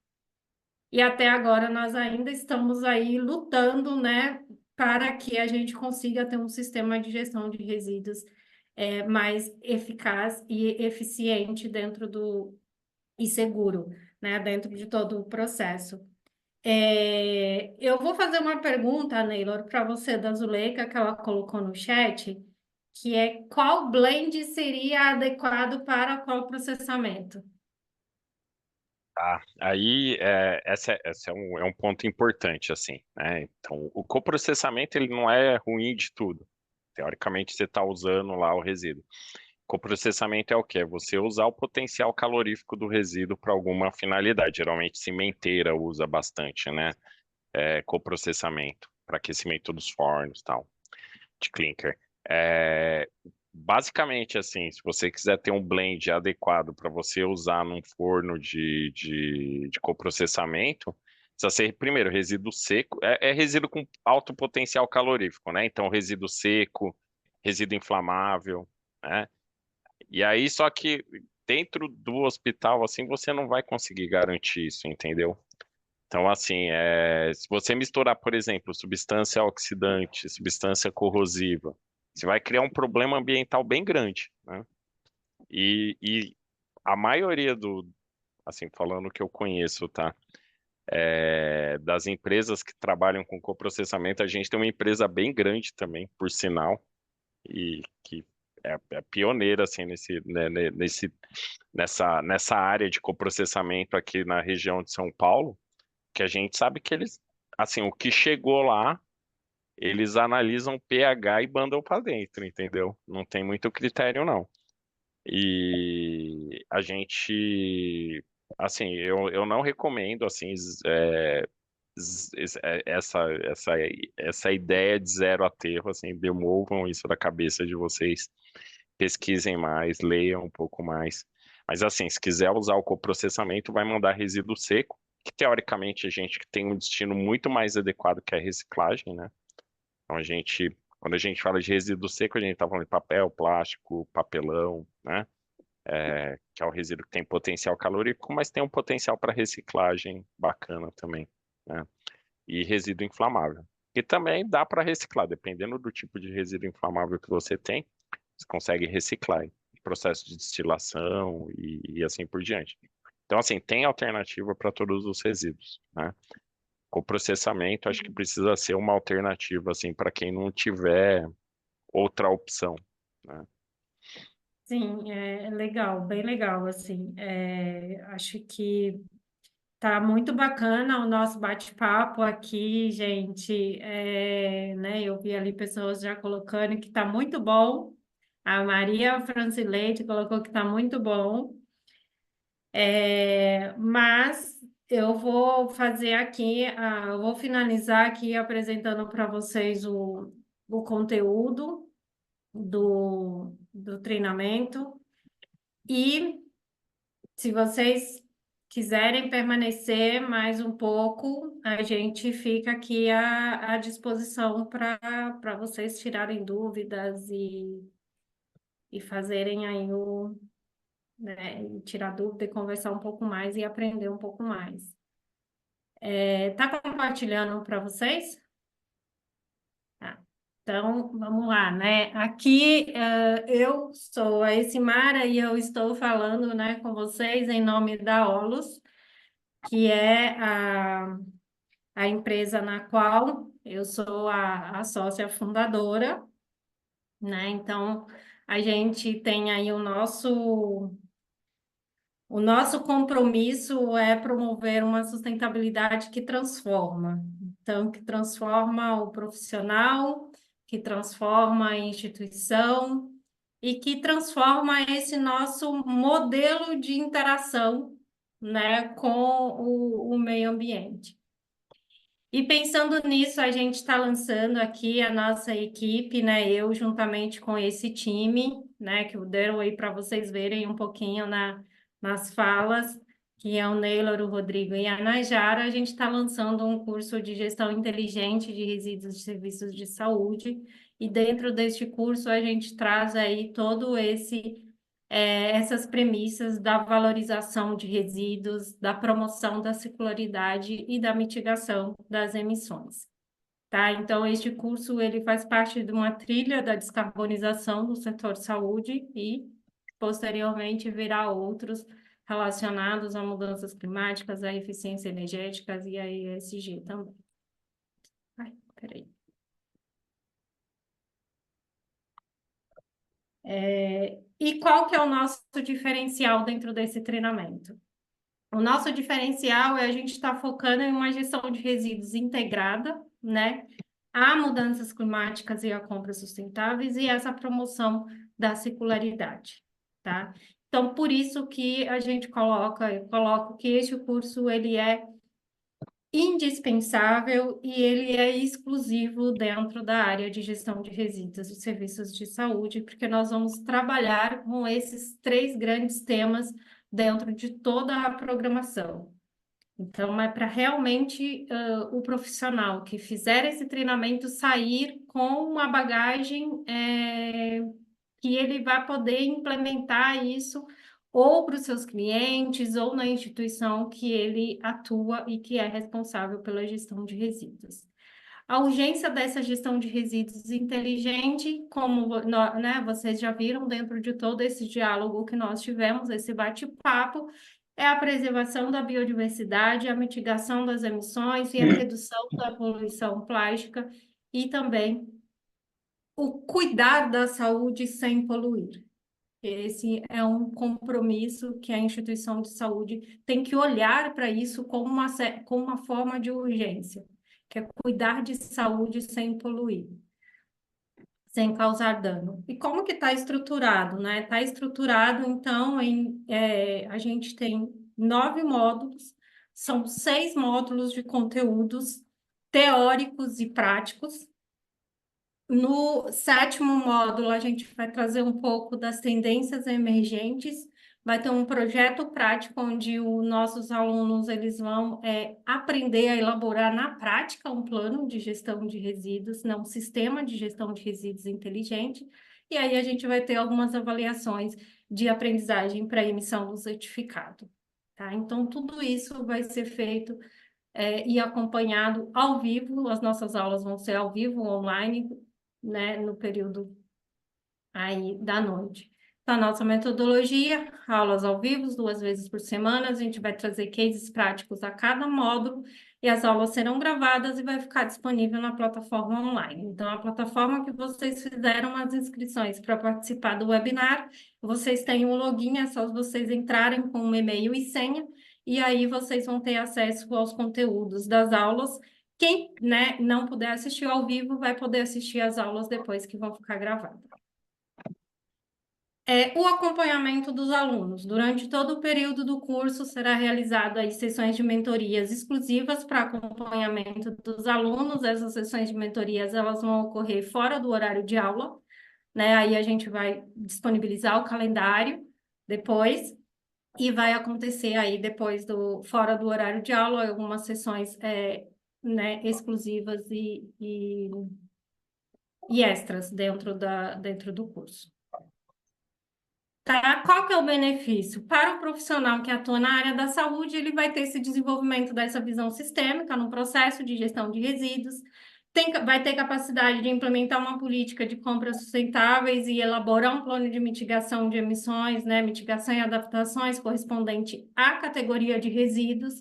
Speaker 1: E até agora nós ainda estamos aí lutando, né, para que a gente consiga ter um sistema de gestão de resíduos mais eficaz e eficiente e seguro, né, dentro de todo o processo. Eu vou fazer uma pergunta, Neylor, para você da Zuleika, que ela colocou no chat, que é qual blend seria adequado para qual processamento?
Speaker 2: Tá, aí essa é um ponto importante, assim, né? Então, o coprocessamento ele não é ruim de tudo. Teoricamente, você está usando lá o resíduo. Coprocessamento é o quê? É você usar o potencial calorífico do resíduo para alguma finalidade. Geralmente, cimenteira usa bastante, né? Coprocessamento para aquecimento dos fornos, tal, de clinker. Basicamente, assim, se você quiser ter um blend adequado para você usar num forno de coprocessamento, precisa ser, primeiro, resíduo seco, é resíduo com alto potencial calorífico, né? Então, resíduo seco, resíduo inflamável, né? E aí, só que dentro do hospital, assim, você não vai conseguir garantir isso, entendeu? Então, assim, se você misturar, por exemplo, substância oxidante, substância corrosiva, você vai criar um problema ambiental bem grande, né? E a maioria assim, falando que eu conheço, tá? Das empresas que trabalham com coprocessamento, a gente tem uma empresa bem grande também, por sinal, e que é pioneira, assim, nessa área de coprocessamento aqui na região de São Paulo, que a gente sabe que eles, assim, o que chegou lá, eles analisam pH e mandam para dentro, entendeu? Não tem muito critério, não. E a gente, assim, eu não recomendo, assim, essa ideia de zero aterro, assim, demovam isso da cabeça de vocês, pesquisem mais, leiam um pouco mais. Mas, assim, se quiser usar o coprocessamento, vai mandar resíduo seco, que teoricamente a gente tem um destino muito mais adequado que a reciclagem, né? Então quando a gente fala de resíduo seco, a gente está falando de papel, plástico, papelão, né? Que é o resíduo que tem potencial calórico, mas tem um potencial para reciclagem bacana também, né? E resíduo inflamável, que também dá para reciclar, dependendo do tipo de resíduo inflamável que você tem, você consegue reciclar em processo de destilação e assim por diante. Então, assim, tem alternativa para todos os resíduos, né? O processamento acho que precisa ser uma alternativa, assim, para quem não tiver outra opção, né?
Speaker 1: Sim, é legal, bem legal, assim. Acho que tá muito bacana o nosso bate-papo aqui, gente. Né, eu vi ali pessoas já colocando que tá muito bom. A Maria Francileite colocou que tá muito bom. Mas eu vou fazer aqui, eu vou finalizar aqui apresentando para vocês o conteúdo do treinamento. E se vocês quiserem permanecer mais um pouco, a gente fica aqui à disposição para vocês tirarem dúvidas e fazerem aí né, tirar dúvida e conversar um pouco mais e aprender um pouco mais. Tá compartilhando para vocês? Tá. Então, vamos lá, né? Aqui eu sou a Essimara e eu estou falando, né, com vocês em nome da Olus, que é a empresa na qual eu sou a sócia fundadora, né? Então, a gente tem aí O nosso compromisso é promover uma sustentabilidade que transforma. Então, que transforma o profissional, que transforma a instituição e que transforma esse nosso modelo de interação, né, com o meio ambiente. E pensando nisso, a gente está lançando aqui a nossa equipe, né? Eu juntamente com esse time, né? Que eu deram aí para vocês verem um pouquinho nas falas, que é o Neylor, o Rodrigo e a Najara. A gente está lançando um curso de gestão inteligente de resíduos de serviços de saúde. E dentro deste curso a gente traz aí todo essas premissas da valorização de resíduos, da promoção da circularidade e da mitigação das emissões. Tá? Então, este curso ele faz parte de uma trilha da descarbonização do setor saúde e, posteriormente, virá outros relacionados a mudanças climáticas, a eficiência energética e a ESG também. Ai, peraí. E qual que é o nosso diferencial dentro desse treinamento? O nosso diferencial é a gente estar focando em uma gestão de resíduos integrada, né? A mudanças climáticas e a compras sustentáveis e essa promoção da circularidade, tá? Então, por isso que a gente eu coloco que este curso, ele é indispensável e ele é exclusivo dentro da área de gestão de resíduos e serviços de saúde, porque nós vamos trabalhar com esses 3 grandes temas dentro de toda a programação. Então, é para realmente o profissional que fizer esse treinamento sair com uma bagagem que ele vai poder implementar isso ou para os seus clientes ou na instituição que ele atua e que é responsável pela gestão de resíduos. A urgência dessa gestão de resíduos inteligente, como né, vocês já viram dentro de todo esse diálogo que nós tivemos, esse bate-papo, é a preservação da biodiversidade, a mitigação das emissões e a redução da poluição plástica e também o cuidar da saúde sem poluir. Esse é um compromisso que a instituição de saúde tem que olhar para isso como uma forma de urgência, que é cuidar de saúde sem poluir, sem causar dano. E como que está estruturado, né? Está estruturado, então, a gente tem 9 módulos, são 6 módulos de conteúdos teóricos e práticos. No 7º módulo, a gente vai trazer um pouco das tendências emergentes, vai ter um projeto prático onde os nossos alunos eles vão aprender a elaborar na prática um plano de gestão de resíduos, um sistema de gestão de resíduos inteligente, e aí a gente vai ter algumas avaliações de aprendizagem para emissão do certificado. Tá? Então, tudo isso vai ser feito e acompanhado ao vivo, as nossas aulas vão ser ao vivo, online, né, no período aí da noite. Então, a nossa metodologia, aulas ao vivo, 2 vezes por semana, a gente vai trazer cases práticos a cada módulo e as aulas serão gravadas e vai ficar disponível na plataforma online. Então, a plataforma que vocês fizeram as inscrições para participar do webinar, vocês têm um login, é só vocês entrarem com um e-mail e senha, e aí vocês vão ter acesso aos conteúdos das aulas. Quem, né, não puder assistir ao vivo vai poder assistir as aulas depois que vão ficar gravadas. O acompanhamento dos alunos. Durante todo o período do curso será realizado aí sessões de mentorias exclusivas para acompanhamento dos alunos. Essas sessões de mentorias elas vão ocorrer fora do horário de aula, né? Aí a gente vai disponibilizar o calendário depois e vai acontecer aí depois fora do horário de aula algumas sessões né, exclusivas e extras dentro do curso. Tá? Qual que é o benefício? Para o profissional que atua na área da saúde, ele vai ter esse desenvolvimento dessa visão sistêmica no processo de gestão de resíduos, vai ter capacidade de implementar uma política de compras sustentáveis e elaborar um plano de mitigação de emissões, né, mitigação e adaptações correspondente à categoria de resíduos,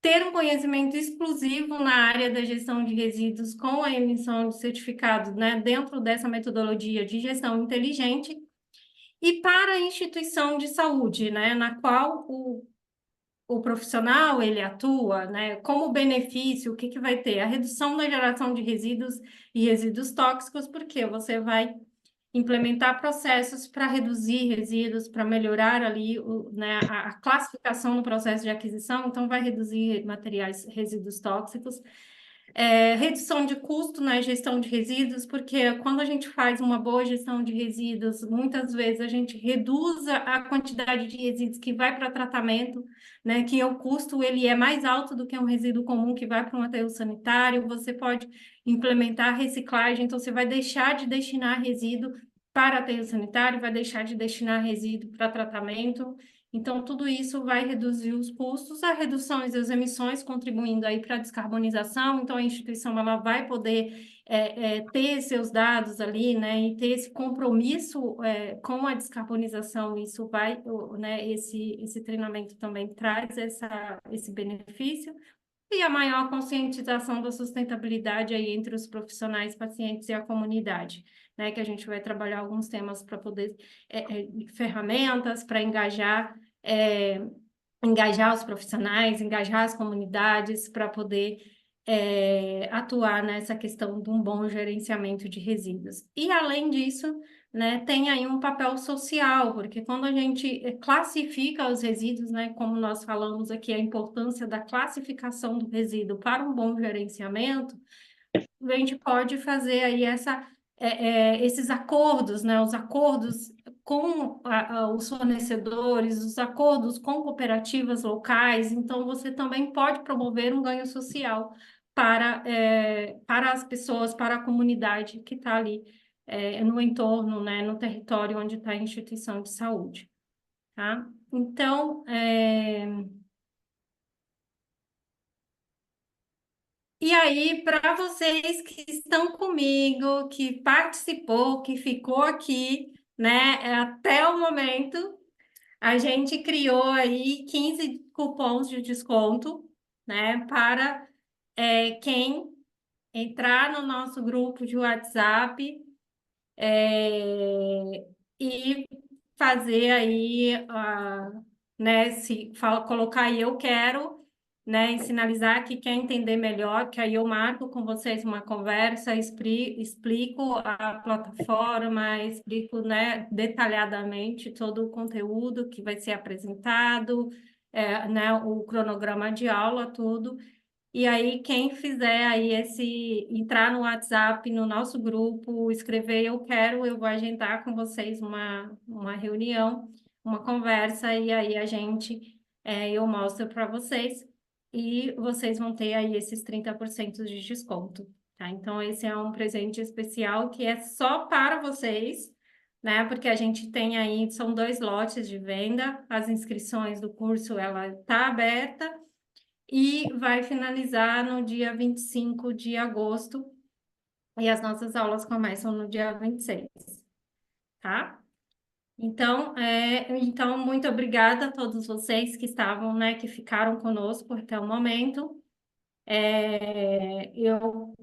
Speaker 1: ter um conhecimento exclusivo na área da gestão de resíduos com a emissão de certificados, né, dentro dessa metodologia de gestão inteligente, e para a instituição de saúde, né, na qual o profissional ele atua, né, como benefício, o que que vai ter? A redução da geração de resíduos e resíduos tóxicos, porque você vai implementar processos para reduzir resíduos, para melhorar ali né, a classificação no processo de aquisição, então vai reduzir materiais, resíduos tóxicos. Redução de custo na gestão de resíduos, porque quando a gente faz uma boa gestão de resíduos, muitas vezes a gente reduz a quantidade de resíduos que vai para tratamento, né, que o custo ele é mais alto do que um resíduo comum que vai para um aterro sanitário. Você pode implementar reciclagem, então você vai deixar de destinar resíduo para aterro sanitário, vai deixar de destinar resíduo para tratamento. Então, tudo isso vai reduzir os custos, a redução das emissões, contribuindo aí para a descarbonização. Então, a instituição ela vai poder ter seus dados ali, né, e ter esse compromisso com a descarbonização. Isso vai, né, esse treinamento também traz esse benefício. E a maior conscientização da sustentabilidade aí entre os profissionais, pacientes e a comunidade, né? Que a gente vai trabalhar alguns temas para poder, ferramentas para engajar os profissionais, engajar as comunidades para poder atuar nessa questão de um bom gerenciamento de resíduos. E, além disso, né, tem aí um papel social, porque quando a gente classifica os resíduos, né, como nós falamos aqui, a importância da classificação do resíduo para um bom gerenciamento, a gente pode fazer aí esses acordos, né, os acordos com os fornecedores, os acordos com cooperativas locais. Então, você também pode promover um ganho social para as pessoas, para a comunidade que está ali no entorno, né, no território onde está a instituição de saúde, tá? Então, e aí, para vocês que estão comigo, que participou, que ficou aqui, né, até o momento, a gente criou aí 15 cupons de desconto, né, para quem entrar no nosso grupo de WhatsApp e fazer aí, né, colocar aí eu quero, né, e sinalizar que quer entender melhor, que aí eu marco com vocês uma conversa, explico a plataforma, explico, né, detalhadamente todo o conteúdo que vai ser apresentado, né, o cronograma de aula, tudo. E aí, quem fizer aí entrar no WhatsApp, no nosso grupo, escrever eu quero, eu vou agendar com vocês uma reunião, uma conversa, e aí eu mostro para vocês, e vocês vão ter aí esses 30% de desconto, tá? Então, esse é um presente especial que é só para vocês, né? Porque a gente tem aí, são 2 lotes de venda, as inscrições do curso, ela está aberta, e vai finalizar no dia 25 de agosto, e as nossas aulas começam no dia 26, tá? Então, muito obrigada a todos vocês que estavam, né, que ficaram conosco até o momento. Eu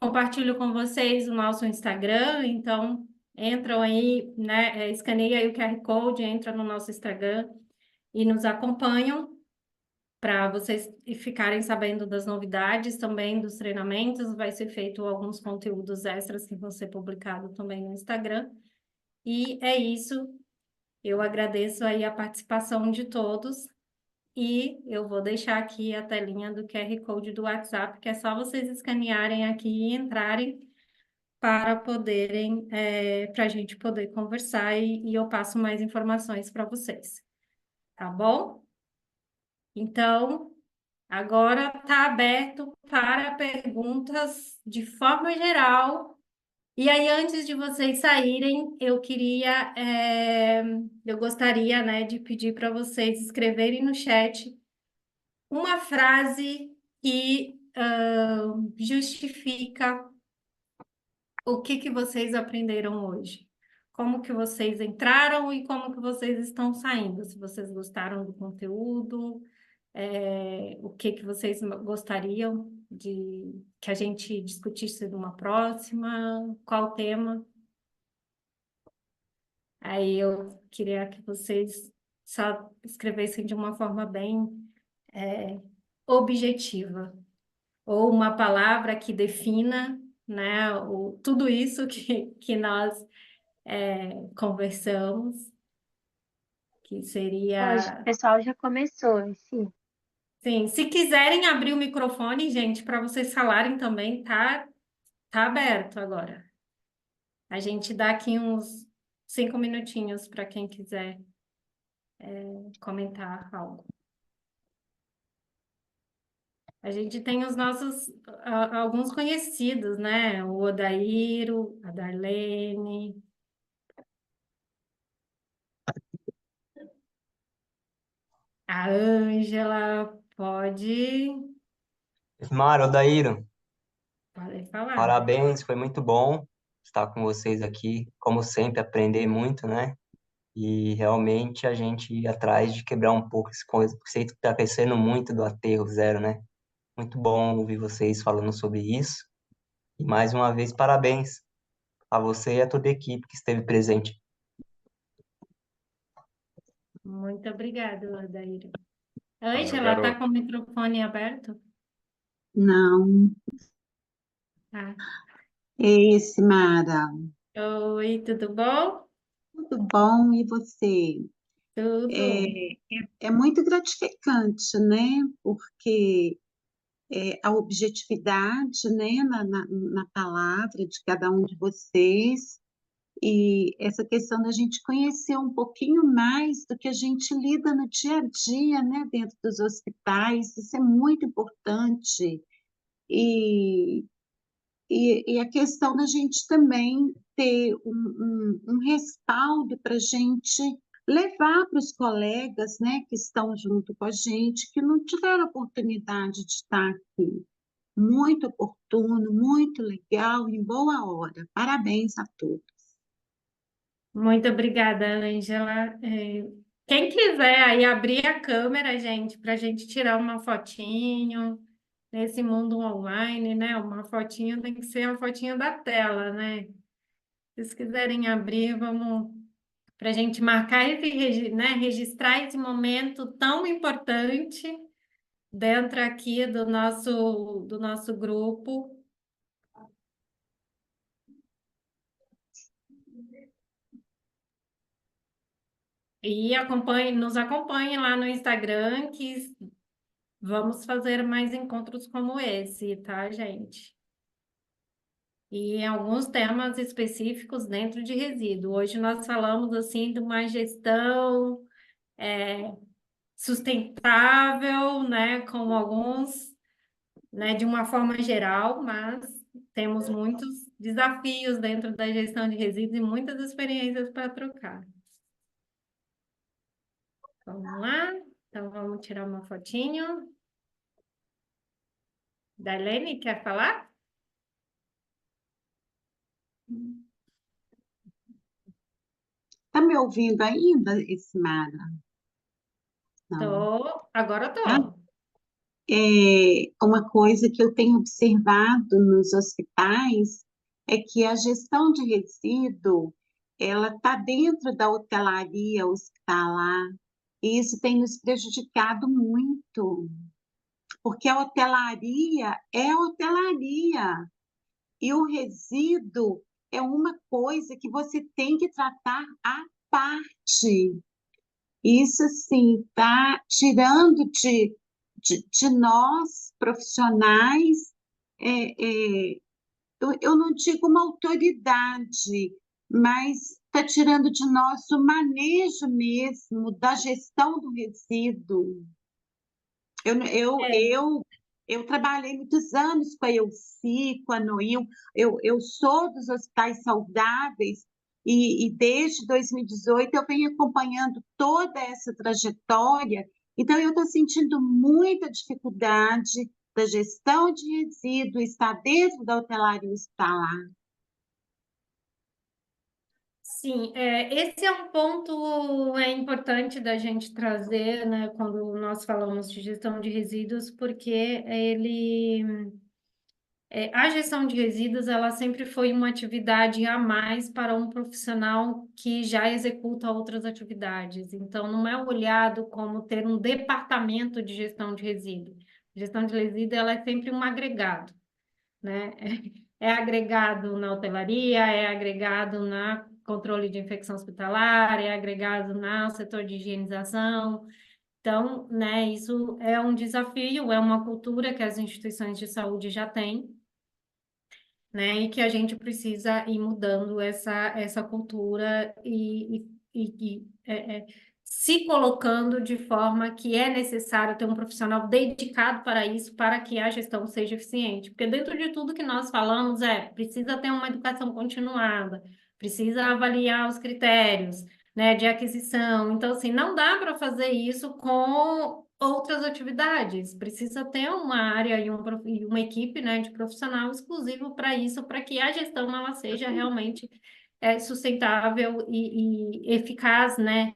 Speaker 1: compartilho com vocês o nosso Instagram, então entram aí, né, escaneia aí o QR Code, entra no nosso Instagram e nos acompanham, para vocês ficarem sabendo das novidades também dos treinamentos. Vai ser feito alguns conteúdos extras que vão ser publicados também no Instagram. E é isso. Eu agradeço aí a participação de todos. E eu vou deixar aqui a telinha do QR Code do WhatsApp, que é só vocês escanearem aqui e entrarem para poderem, para a gente poder conversar e eu passo mais informações para vocês. Tá bom? Então, agora está aberto para perguntas de forma geral. E aí, antes de vocês saírem, eu gostaria, né, de pedir para vocês escreverem no chat uma frase que justifica o que vocês aprenderam hoje. Como que vocês entraram e como que vocês estão saindo. Se vocês gostaram do conteúdo, o que vocês gostariam de que a gente discutisse numa próxima, qual tema. Aí eu queria que vocês só escrevessem de uma forma bem objetiva, ou uma palavra que defina, né, tudo isso que nós conversamos, que
Speaker 3: Hoje, o
Speaker 1: seria...
Speaker 3: pessoal já começou, sim.
Speaker 1: Sim, se quiserem abrir o microfone, gente, para vocês falarem também, tá aberto agora. A gente dá aqui uns 5 minutinhos para quem quiser comentar algo. A gente tem os nossos, alguns conhecidos, né? O Odairo, a Darlene. A Ângela, pode
Speaker 10: Mara, Odaíro,
Speaker 1: falar.
Speaker 10: parabéns, foi muito bom estar com vocês aqui. Como sempre, aprender muito, né? E realmente a gente ir atrás de quebrar um pouco esse conceito que está crescendo muito do aterro zero, né? Muito bom ouvir vocês falando sobre isso. E mais uma vez, parabéns a você e a toda a equipe que esteve presente.
Speaker 1: Muito obrigada, Odairo.
Speaker 2: Valeu,
Speaker 1: Ângela, está
Speaker 2: garoto.
Speaker 1: com o microfone aberto?
Speaker 12: Não.
Speaker 1: Ah.
Speaker 12: Ei, Simara,
Speaker 1: Oi, tudo bom?
Speaker 12: tudo bom? E você?
Speaker 1: Tudo.
Speaker 12: É muito gratificante, né? Porque a objetividade, né, na palavra de cada um de vocês e essa questão da gente conhecer um pouquinho mais do que a gente lida no dia a dia, né, dentro dos hospitais, isso é muito importante. E E a questão da gente também ter um respaldo para a gente levar para os colegas, né, que estão junto com a gente, que não tiveram oportunidade de estar aqui. Muito oportuno, muito legal, em boa hora. Parabéns a todos.
Speaker 1: Muito obrigada, Ângela. Quem quiser aí abrir a câmera, gente, para a gente tirar uma fotinho nesse mundo online, né? Uma fotinho tem que ser uma fotinho da tela, né? Se vocês quiserem abrir, vamos para a gente marcar né, registrar esse momento tão importante dentro aqui do nosso grupo. E nos acompanhe lá no Instagram, que vamos fazer mais encontros como esse, tá, gente? E alguns temas específicos dentro de resíduo. Hoje nós falamos, assim, de uma gestão sustentável, né, com alguns, né, de uma forma geral, mas temos muitos desafios dentro da gestão de resíduos e muitas experiências para trocar. Vamos lá? Então, vamos tirar uma fotinho. Darlene, quer falar?
Speaker 12: Está me ouvindo ainda, Simara? Não.
Speaker 1: Agora
Speaker 12: Ah,
Speaker 1: tô.
Speaker 12: uma coisa que eu tenho observado nos hospitais é que a gestão de resíduo ela está dentro da hotelaria hospitalar e isso tem nos prejudicado muito, porque a hotelaria é hotelaria e o resíduo é uma coisa que você tem que tratar à parte. Isso, assim, está tirando de nós, profissionais, eu não digo uma autoridade, mas está tirando de nós o manejo mesmo da gestão do resíduo. Eu trabalhei muitos anos com a EUCI, com a NOIL, eu sou dos hospitais saudáveis e desde 2018 eu venho acompanhando toda essa trajetória, então eu estou sentindo muita dificuldade da gestão de resíduo estar dentro da hotelaria hospitalar.
Speaker 1: Sim, esse é um ponto importante da gente trazer, né, quando nós falamos de gestão de resíduos, porque ele A gestão de resíduos, ela sempre foi uma atividade a mais para um profissional que já executa outras atividades. Então, não é olhado como ter um departamento de gestão de resíduos. Gestão de resíduos, ela é sempre um agregado, né? É agregado na hotelaria, é agregado na controle de infecção hospitalar, é agregado no setor de higienização. Então, né, isso é um desafio, é uma cultura que as instituições de saúde já têm, né? E que a gente precisa ir mudando essa cultura e se colocando de forma que é necessário ter um profissional dedicado para isso, para que a gestão seja eficiente. Porque dentro de tudo que nós falamos, precisa ter uma educação continuada, precisa avaliar os critérios, né, de aquisição. Então, assim, não dá para fazer isso com outras atividades. Precisa ter uma área e uma equipe, né, de profissional exclusivo para isso, para que a gestão ela seja realmente sustentável e eficaz, né,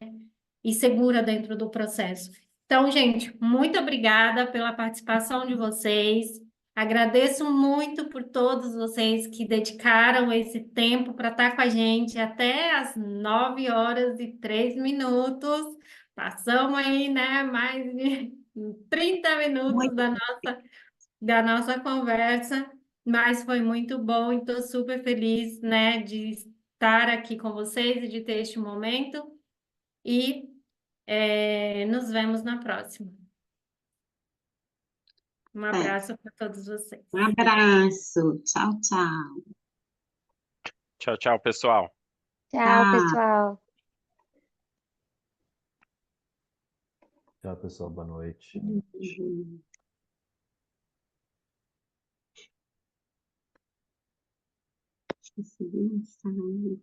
Speaker 1: e segura dentro do processo. Então, gente, muito obrigada pela participação de vocês. Agradeço muito por todos vocês que dedicaram esse tempo para estar com a gente até às 9h03. Passamos aí, né, mais de 30 minutos
Speaker 12: Muito
Speaker 1: da nossa conversa, mas foi muito bom e estou super feliz, né, de estar aqui com vocês e de ter este momento. E nos vemos na próxima. Um
Speaker 12: bem.
Speaker 1: abraço para todos vocês.
Speaker 12: Um abraço. Tchau, tchau.
Speaker 2: Tchau, tchau, pessoal.
Speaker 3: Tchau,
Speaker 12: Tchau.
Speaker 3: pessoal.
Speaker 4: Tchau, pessoal. Boa noite.
Speaker 12: Uhum. Esqueci de mensagem.